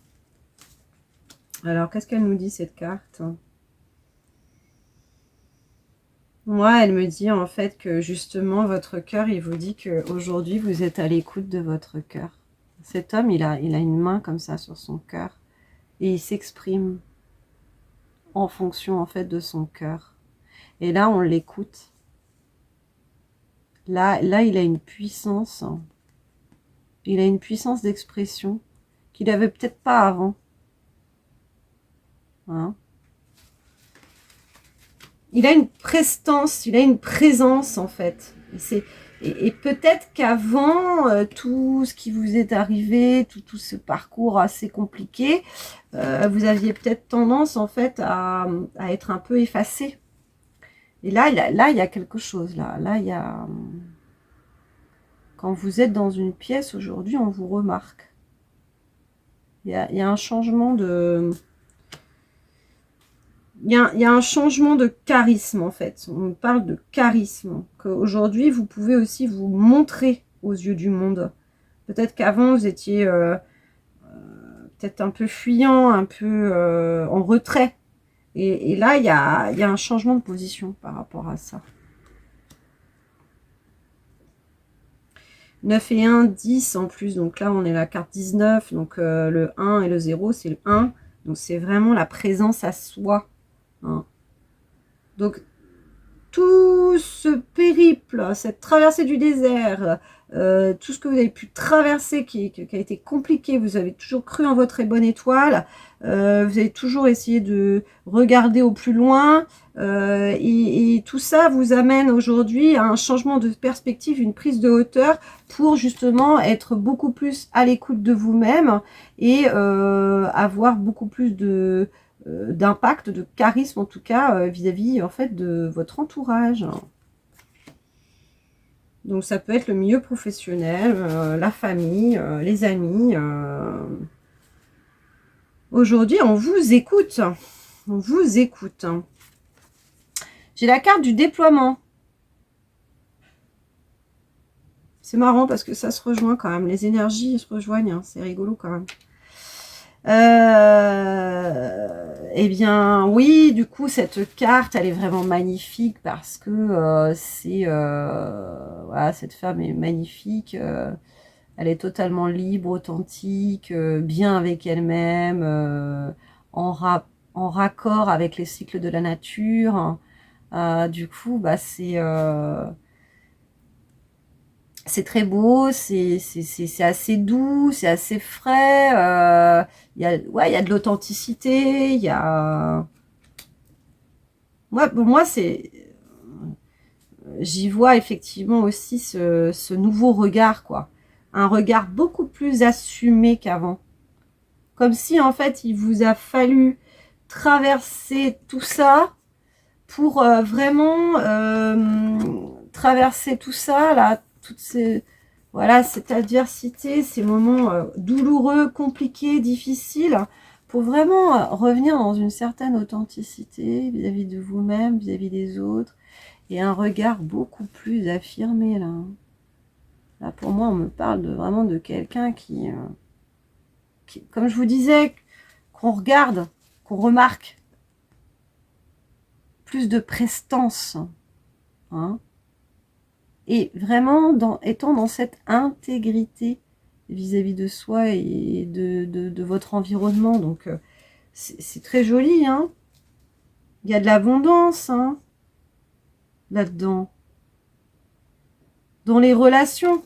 Alors, qu'est-ce qu'elle nous dit, cette carte ? Moi, elle me dit en fait que justement, votre cœur, il vous dit qu'aujourd'hui, vous êtes à l'écoute de votre cœur. Cet homme, il a une main comme ça sur son cœur, et il s'exprime en fonction en fait de son cœur. Et là, on l'écoute. Là, il a une puissance. Il a une puissance d'expression qu'il n'avait peut-être pas avant. Hein? Il a une prestance, il a une présence en fait. Et peut-être qu'avant tout ce qui vous est arrivé, tout ce parcours assez compliqué, vous aviez peut-être tendance en fait à être un peu effacé. Et là, il y a quelque chose. Là, il y a... Quand vous êtes dans une pièce aujourd'hui, on vous remarque. Il y a un changement de... Il y a un changement de charisme, en fait. On parle de charisme. Qu'aujourd'hui, vous pouvez aussi vous montrer aux yeux du monde. Peut-être qu'avant, vous étiez peut-être un peu fuyant, un peu en retrait. Et là, il y a un changement de position par rapport à ça. 9 et 1, 10 en plus. Donc là, on est la carte 19. Donc le 1 et le 0, c'est le 1. Donc c'est vraiment la présence à soi. Hein. Donc tout ce périple, cette traversée du désert, tout ce que vous avez pu traverser qui a été compliqué, vous avez toujours cru en votre bonne étoile, vous avez toujours essayé de regarder au plus loin, et tout ça vous amène aujourd'hui à un changement de perspective, une prise de hauteur pour justement être beaucoup plus à l'écoute de vous-même et avoir beaucoup plus d'impact, de charisme en tout cas vis-à-vis en fait de votre entourage. Donc ça peut être le milieu professionnel, la famille, les amis. Aujourd'hui, on vous écoute. On vous écoute. J'ai la carte du déploiement. C'est marrant parce que ça se rejoint quand même. Les énergies se rejoignent. Hein. C'est rigolo quand même. Eh bien, oui, du coup, cette carte, elle est vraiment magnifique parce que voilà, cette femme est magnifique. Elle est totalement libre, authentique, bien avec elle-même, en raccord avec les cycles de la nature. Du coup, bah, c'est très beau, c'est assez doux, c'est assez frais. Il y a de l'authenticité, il y a... Pour moi, j'y vois effectivement aussi ce nouveau regard, quoi. Un regard beaucoup plus assumé qu'avant. Comme si, en fait, il vous a fallu traverser tout ça pour vraiment traverser tout ça, là, toutes ces... Voilà, cette adversité, ces moments douloureux, compliqués, difficiles, pour vraiment revenir dans une certaine authenticité vis-à-vis de vous-même, vis-à-vis des autres, et un regard beaucoup plus affirmé, là. Là, pour moi, on me parle vraiment de quelqu'un qui, comme je vous disais, qu'on regarde, qu'on remarque, plus de prestance, hein, et vraiment étant dans cette intégrité vis-à-vis de soi et de votre environnement. Donc, c'est très joli. Hein. Il y a de l'abondance hein, là-dedans. Dans les relations.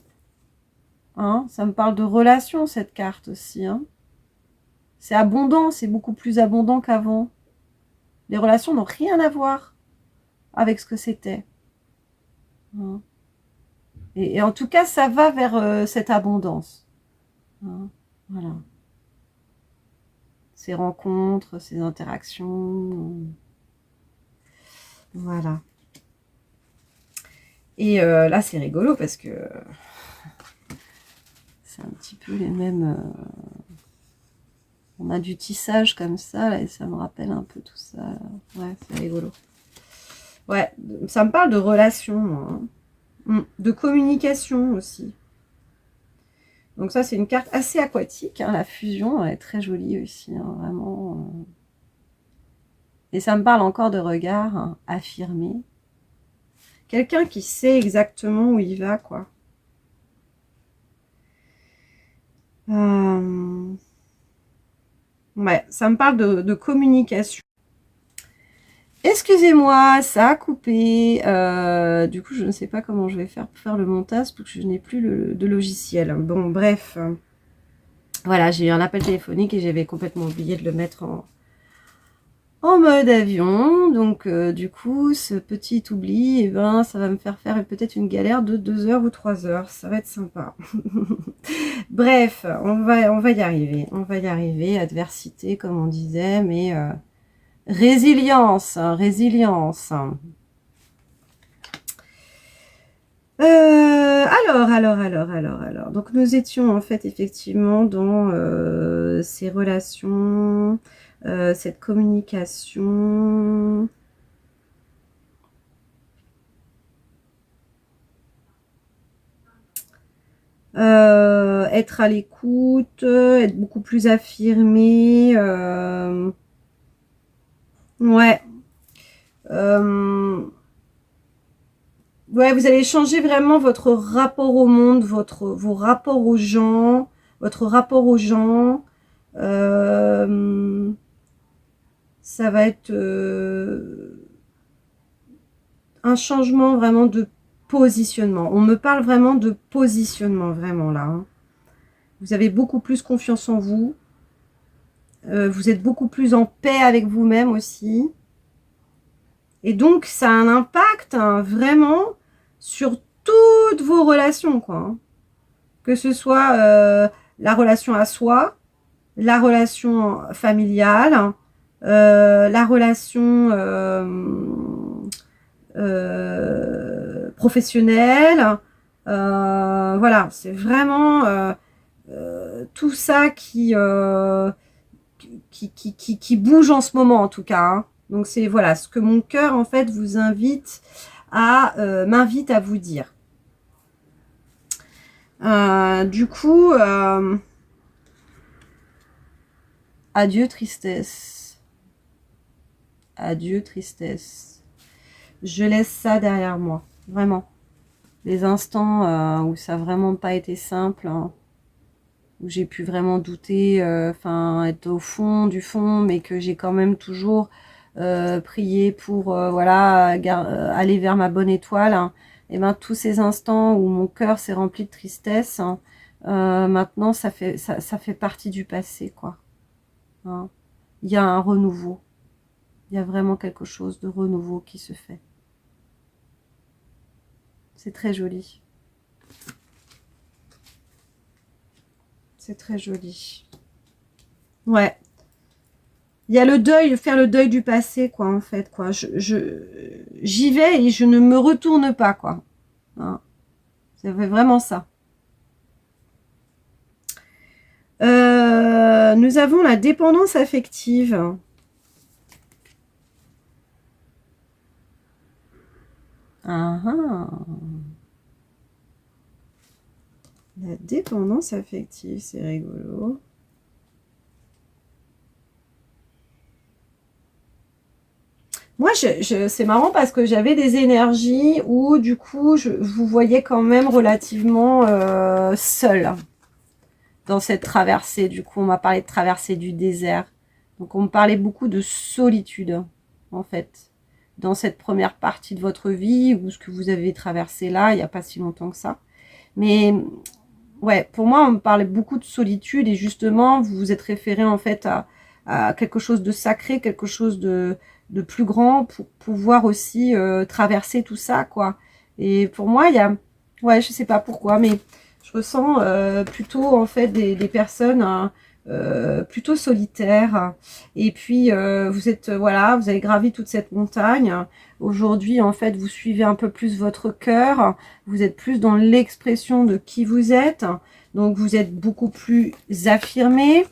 Hein, ça me parle de relations, cette carte aussi. Hein. C'est abondant, c'est beaucoup plus abondant qu'avant. Les relations n'ont rien à voir avec ce que c'était. Hein. Et en tout cas, ça va vers cette abondance. Hein, voilà. Ces rencontres, ces interactions. Voilà. Et là, c'est rigolo parce que c'est un petit peu les mêmes... on a du tissage comme ça, là, et ça me rappelle un peu tout ça. Là. Ouais, c'est rigolo. Ouais, ça me parle de relations, hein. De communication aussi. Donc ça, c'est une carte assez aquatique. Hein, la fusion, elle est très jolie aussi, hein, vraiment. Et ça me parle encore de regard hein, affirmé. Quelqu'un qui sait exactement où il va, quoi. Ouais, ça me parle de communication. Excusez-moi, ça a coupé. Du coup, je ne sais pas comment je vais faire pour faire le montage parce que je n'ai plus de logiciel. Bon, bref. Voilà, j'ai eu un appel téléphonique et j'avais complètement oublié de le mettre en mode avion. Donc, du coup, ce petit oubli, eh ben, ça va me faire peut-être une galère de 2 heures ou 3 heures. Ça va être sympa. Bref, on va y arriver. On va y arriver. Adversité, comme on disait, mais... résilience, résilience. Alors. Donc, nous étions en fait effectivement dans ces relations, cette communication. Être à l'écoute, être beaucoup plus affirmé. Ouais. Ouais, vous allez changer vraiment votre rapport au monde, vos rapports aux gens, votre rapport aux gens. Ça va être un changement vraiment de positionnement. On me parle vraiment de positionnement, vraiment là. Hein. Vous avez beaucoup plus confiance en vous. Vous êtes beaucoup plus en paix avec vous-même aussi. Et donc, ça a un impact hein, vraiment sur toutes vos relations, quoi. Hein. Que ce soit la relation à soi, la relation familiale, la relation professionnelle. Voilà, c'est vraiment tout ça qui bouge en ce moment en tout cas. Hein. Donc c'est voilà ce que mon cœur en fait vous invite à m'invite à vous dire. Du coup, adieu tristesse. Adieu tristesse. Je laisse ça derrière moi, vraiment. Les instants où ça n'a vraiment pas été simple, hein, où j'ai pu vraiment douter, enfin être au fond du fond, mais que j'ai quand même toujours prié pour voilà aller vers ma bonne étoile. Hein. Et ben tous ces instants où mon cœur s'est rempli de tristesse, hein, maintenant ça fait partie du passé quoi. Hein. Il y a un renouveau, il y a vraiment quelque chose de renouveau qui se fait. C'est très joli. C'est très joli. Ouais. Il y a le deuil, faire le deuil du passé, quoi, en fait, quoi. J'y vais et je ne me retourne pas, quoi. Hein. Ça fait vraiment ça. Nous avons la dépendance affective. Ah, ah. La dépendance affective, c'est rigolo. Moi, c'est marrant parce que j'avais des énergies où, du coup, je vous voyais quand même relativement seule dans cette traversée. Du coup, on m'a parlé de traversée du désert. Donc, on me parlait beaucoup de solitude, en fait, dans cette première partie de votre vie ou ce que vous avez traversé là, il n'y a pas si longtemps que ça. Mais ouais, pour moi, on me parlait beaucoup de solitude et justement, vous vous êtes référé en fait à quelque chose de sacré, quelque chose de plus grand pour pouvoir aussi traverser tout ça, quoi. Et pour moi, il y a, ouais, je sais pas pourquoi, mais je ressens plutôt en fait des personnes hein, plutôt solitaires. Et puis vous êtes, voilà, vous avez gravi toute cette montagne. Aujourd'hui, en fait, vous suivez un peu plus votre cœur. Vous êtes plus dans l'expression de qui vous êtes. Donc, vous êtes beaucoup plus affirmé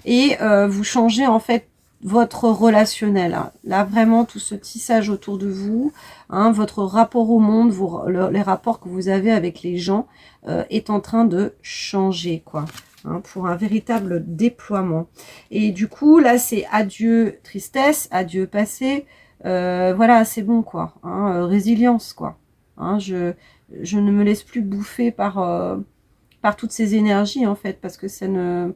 et vous changez en fait votre relationnel. Là, vraiment, tout ce tissage autour de vous, hein, votre rapport au monde, les rapports que vous avez avec les gens est en train de changer, quoi. Hein, pour un véritable déploiement. Et du coup, là, c'est adieu tristesse, adieu passé. Voilà, c'est bon, quoi. Hein, résilience, quoi. Hein, je ne me laisse plus bouffer par toutes ces énergies, en fait, parce que ça ne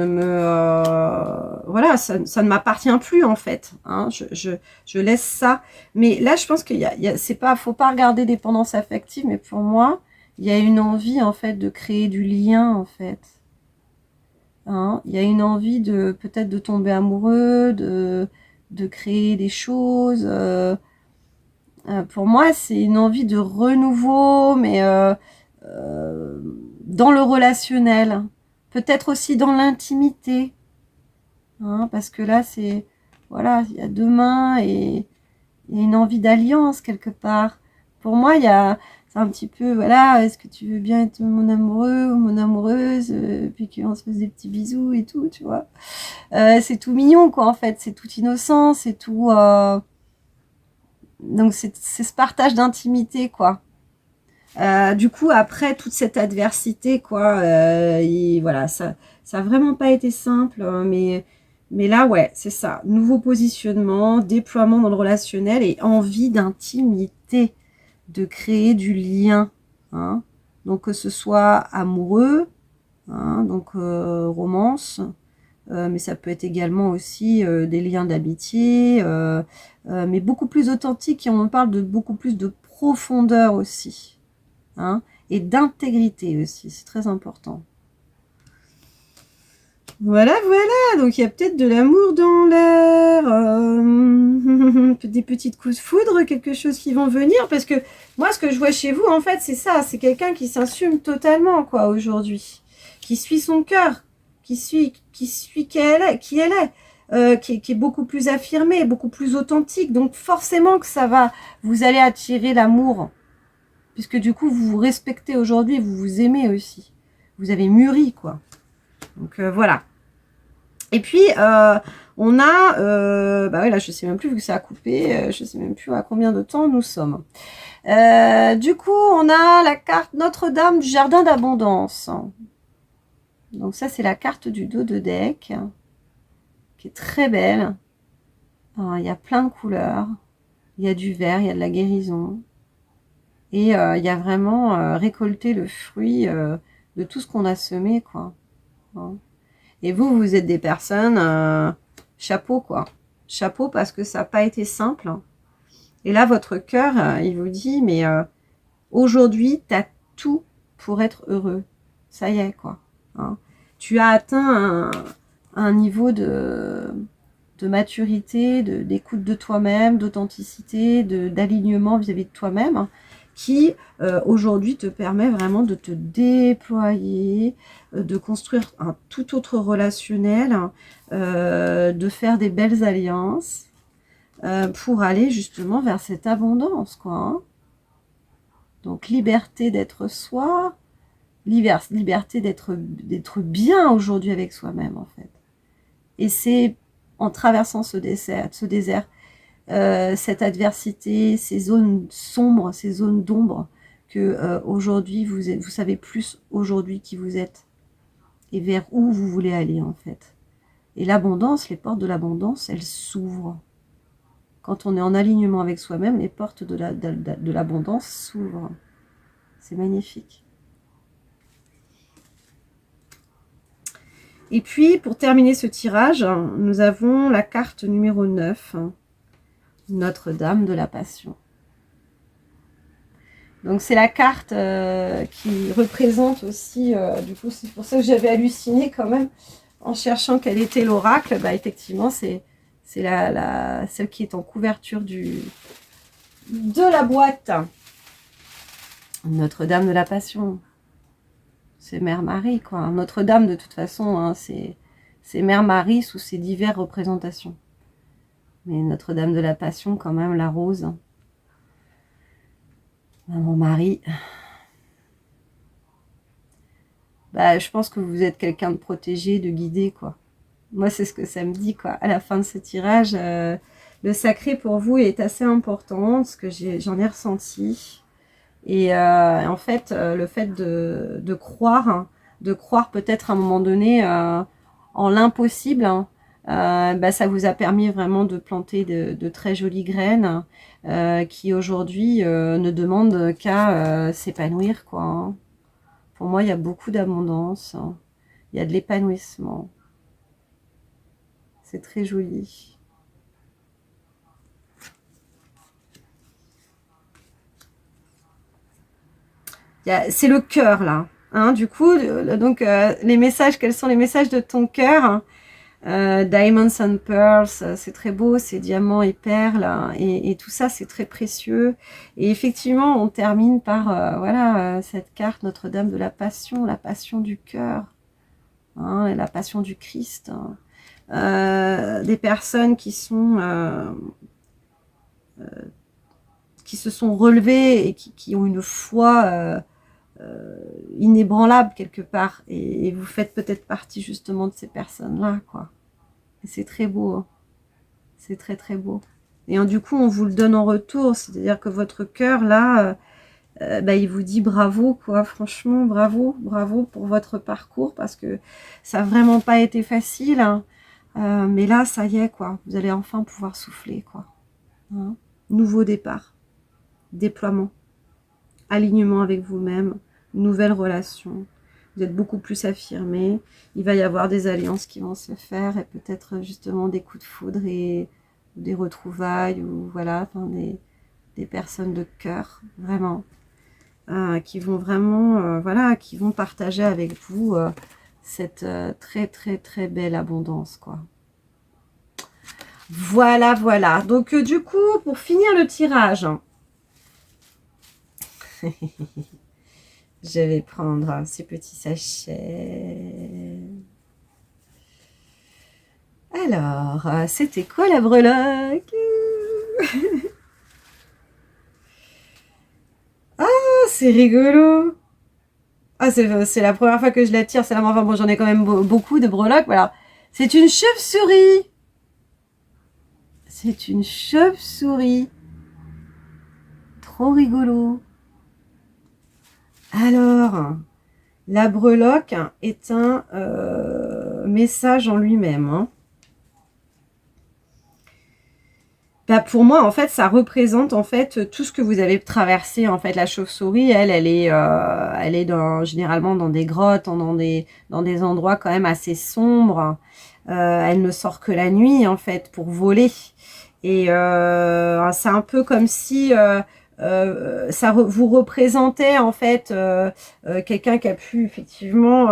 me voilà ça ne m'appartient plus en fait hein, je laisse ça mais là je pense qu'il y a c'est pas faut pas regarder dépendance affective mais pour moi il y a une envie en fait de créer du lien en fait hein, il y a une envie de peut-être de tomber amoureux de créer des choses pour moi c'est une envie de renouveau mais dans le relationnel peut-être aussi dans l'intimité hein, parce que là c'est voilà il y a deux mains et il y a une envie d'alliance quelque part Pour moi, c'est un petit peu, voilà, est-ce que tu veux bien être mon amoureux ou mon amoureuse, puis qu'on se fasse des petits bisous et tout, tu vois. C'est tout mignon, quoi, en fait. C'est tout innocent, c'est tout... Donc, c'est ce partage d'intimité, quoi. Du coup, après toute cette adversité, quoi, voilà, ça a vraiment pas été simple, hein, mais là, ouais, c'est ça. Nouveau positionnement, déploiement dans le relationnel et envie d'intimité, de créer du lien. Hein. Donc, que ce soit amoureux, hein, donc romance, mais ça peut être également aussi des liens d'amitié, mais beaucoup plus authentiques et on parle de beaucoup plus de profondeur aussi. Hein, et d'intégrité aussi, c'est très important. Voilà, voilà, donc il y a peut-être de l'amour dans l'air, des petites coups de foudre, quelque chose qui vont venir, parce que moi, ce que je vois chez vous, en fait, c'est ça, c'est quelqu'un qui s'assume totalement, quoi, aujourd'hui, qui suit son cœur, qui suit qui elle est, qui est beaucoup plus affirmée, beaucoup plus authentique, donc forcément que vous allez attirer l'amour, puisque du coup, vous vous respectez aujourd'hui, vous vous aimez aussi. Vous avez mûri, quoi. Donc, voilà. Et puis, on a... bah ouais, là, je sais même plus, vu que ça a coupé, je sais même plus à combien de temps nous sommes. Du coup, on a la carte Notre-Dame du Jardin d'Abondance. Donc ça, c'est la carte du dos de deck, qui est très belle. Alors, il y a plein de couleurs. Il y a du vert, il y a de la guérison. Et il y a vraiment récolté le fruit de tout ce qu'on a semé, quoi. Hein. Et vous êtes des personnes, chapeau, quoi. Chapeau parce que ça n'a pas été simple. Et là, votre cœur, il vous dit, mais aujourd'hui, tu as tout pour être heureux. Ça y est, quoi. Hein. Tu as atteint un niveau de maturité, d'écoute de toi-même, d'authenticité, d'alignement vis-à-vis de toi-même, qui aujourd'hui te permet vraiment de te déployer, de construire un tout autre relationnel, de faire des belles alliances pour aller justement vers cette abondance, quoi. Hein. Donc liberté d'être soi, liberté d'être bien aujourd'hui avec soi-même, en fait. Et c'est en traversant ce désert, cette adversité, ces zones sombres, ces zones d'ombre, que aujourd'hui vous savez plus aujourd'hui qui vous êtes et vers où vous voulez aller, en fait. Et l'abondance, les portes de l'abondance, elles s'ouvrent. Quand on est en alignement avec soi-même, les portes de l'abondance s'ouvrent. C'est magnifique. Et puis, pour terminer ce tirage, nous avons la carte numéro 9, Notre-Dame de la Passion. Donc, c'est la carte qui représente aussi, du coup, c'est pour ça que j'avais halluciné quand même, en cherchant quel était l'oracle. Bah, effectivement, c'est celle qui est en couverture de la boîte. Notre-Dame de la Passion. C'est Mère Marie, quoi. Notre-Dame, de toute façon, hein, c'est Mère Marie sous ses diverses représentations. Mais Notre-Dame de la Passion, quand même, la rose. Maman Marie. Bah, je pense que vous êtes quelqu'un de protégé, de guidé, quoi. Moi, c'est ce que ça me dit, quoi. À la fin de ce tirage, le sacré pour vous est assez important, ce que j'en ai ressenti. Et en fait, le fait de croire, hein, de croire peut-être à un moment donné en l'impossible, hein, bah, ça vous a permis vraiment de planter de très jolies graines qui aujourd'hui ne demandent qu'à s'épanouir, quoi. Hein. Pour moi, il y a beaucoup d'abondance, hein. Il y a de l'épanouissement. C'est très joli. C'est le cœur, là. Hein, du coup, donc, les messages, quels sont les messages de ton cœur, hein. Diamonds and Pearls, c'est très beau, c'est diamants et perles, hein, et tout ça, c'est très précieux. Et effectivement, on termine par voilà cette carte Notre-Dame de la passion du cœur, hein, et la passion du Christ. Hein. Des personnes qui qui se sont relevés et qui ont une foi inébranlable quelque part. Et vous faites peut-être partie justement de ces personnes-là, quoi. Et c'est très beau. Hein. C'est très très beau. Et du coup, on vous le donne en retour. C'est-à-dire que votre cœur, là, il vous dit bravo, quoi. Franchement, bravo. Bravo pour votre parcours. Parce que ça n'a vraiment pas été facile. Hein. Mais là, ça y est, quoi. Vous allez enfin pouvoir souffler, quoi. Hein. Nouveau départ. Déploiement. Alignement avec vous-même. Nouvelle relation. Vous êtes beaucoup plus affirmé. Il va y avoir des alliances qui vont se faire. Et peut-être justement des coups de foudre et des retrouvailles. Ou voilà, enfin des personnes de cœur. Vraiment. Qui vont vraiment, voilà, qui vont partager avec vous cette très très très belle abondance, quoi. Voilà, voilà. Donc du coup, pour finir le tirage, je vais prendre ces petits sachets. Alors, c'était quoi la breloque? Ah, c'est rigolo. Ah, c'est la première fois que je la tire. C'est la enfin, bon, j'en ai quand même beaucoup de breloques. Voilà. C'est une chauve-souris. C'est une chauve-souris. Trop rigolo. Alors, la breloque est un message en lui-même. Hein. Bah pour moi, en fait, ça représente en fait tout ce que vous avez traversé. En fait, la chauve-souris, elle est généralement dans des grottes, dans des endroits quand même assez sombres. Elle ne sort que la nuit, en fait, pour voler. Et c'est un peu comme si vous représentez en fait quelqu'un qui a pu effectivement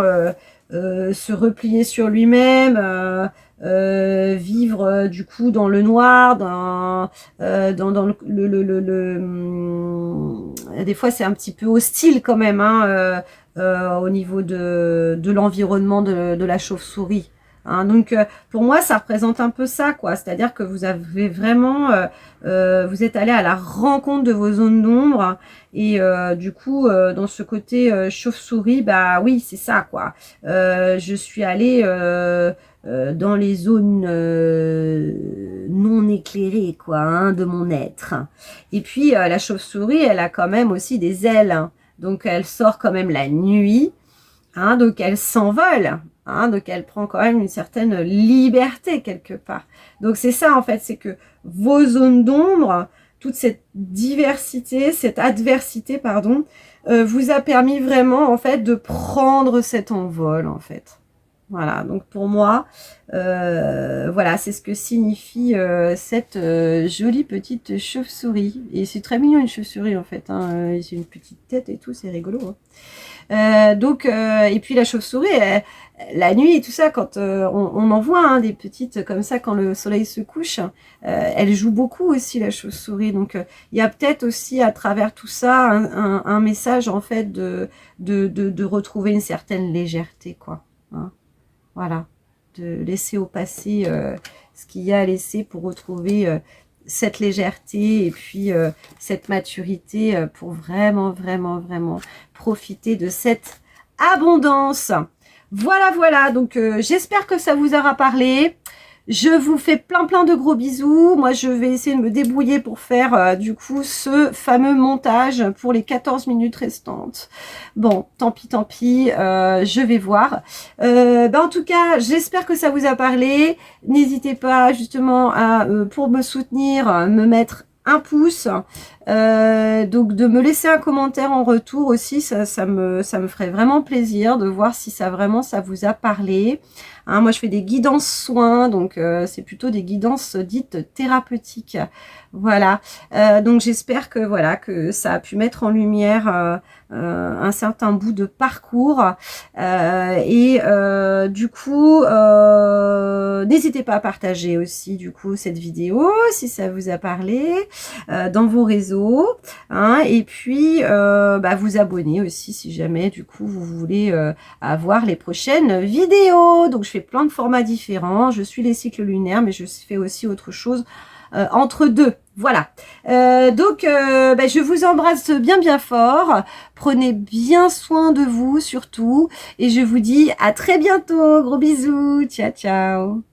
se replier sur lui-même, vivre du coup dans le noir, dans des fois c'est un petit peu hostile quand même hein, au niveau de l'environnement de la chauve-souris. Hein, donc pour moi ça représente un peu ça quoi, c'est-à-dire que vous avez vraiment vous êtes allé à la rencontre de vos zones d'ombre et du coup dans ce côté chauve-souris bah oui c'est ça quoi, je suis allée dans les zones non éclairées quoi hein, de mon être et puis la chauve-souris elle a quand même aussi des ailes hein, donc elle sort quand même la nuit hein, donc elle s'envole. Hein, donc elle prend quand même une certaine liberté quelque part. Donc c'est ça en fait, c'est que vos zones d'ombre, toute cette diversité, cette adversité, pardon, vous a permis vraiment en fait de prendre cet envol en fait. Voilà, donc pour moi, voilà, c'est ce que signifie cette jolie petite chauve-souris. Et c'est très mignon une chauve-souris en fait, hein. C'est une petite tête et tout, c'est rigolo. Hein. Et puis la chauve-souris, la nuit et tout ça, quand on en voit hein, des petites comme ça quand le soleil se couche, elle joue beaucoup aussi la chauve-souris. Donc il y a peut-être aussi à travers tout ça un message en fait de retrouver une certaine légèreté quoi. Hein. Voilà, de laisser au passé ce qu'il y a à laisser pour retrouver cette légèreté et puis cette maturité pour vraiment, vraiment, vraiment profiter de cette abondance. Voilà, voilà, donc j'espère que ça vous aura parlé. Je vous fais plein de gros bisous. Moi, je vais essayer de me débrouiller pour faire du coup ce fameux montage pour les 14 minutes restantes. Bon, tant pis, je vais voir. En tout cas, j'espère que ça vous a parlé. N'hésitez pas justement à, pour me soutenir, me mettre un pouce, donc de me laisser un commentaire en retour aussi, ça me ferait vraiment plaisir de voir si ça vous a parlé. Hein, moi je fais des guidances soins, donc c'est plutôt des guidances dites thérapeutiques. Voilà, donc j'espère que voilà que ça a pu mettre en lumière un certain bout de parcours et du coup n'hésitez pas à partager aussi du coup cette vidéo si ça vous a parlé dans vos réseaux hein, et puis vous abonner aussi si jamais du coup vous voulez avoir les prochaines vidéos. Donc je fais plein de formats différents, je suis les cycles lunaires mais je fais aussi autre chose entre deux. Voilà. Donc, je vous embrasse bien bien fort. Prenez bien soin de vous surtout. Et je vous dis à très bientôt. Gros bisous. Ciao, ciao.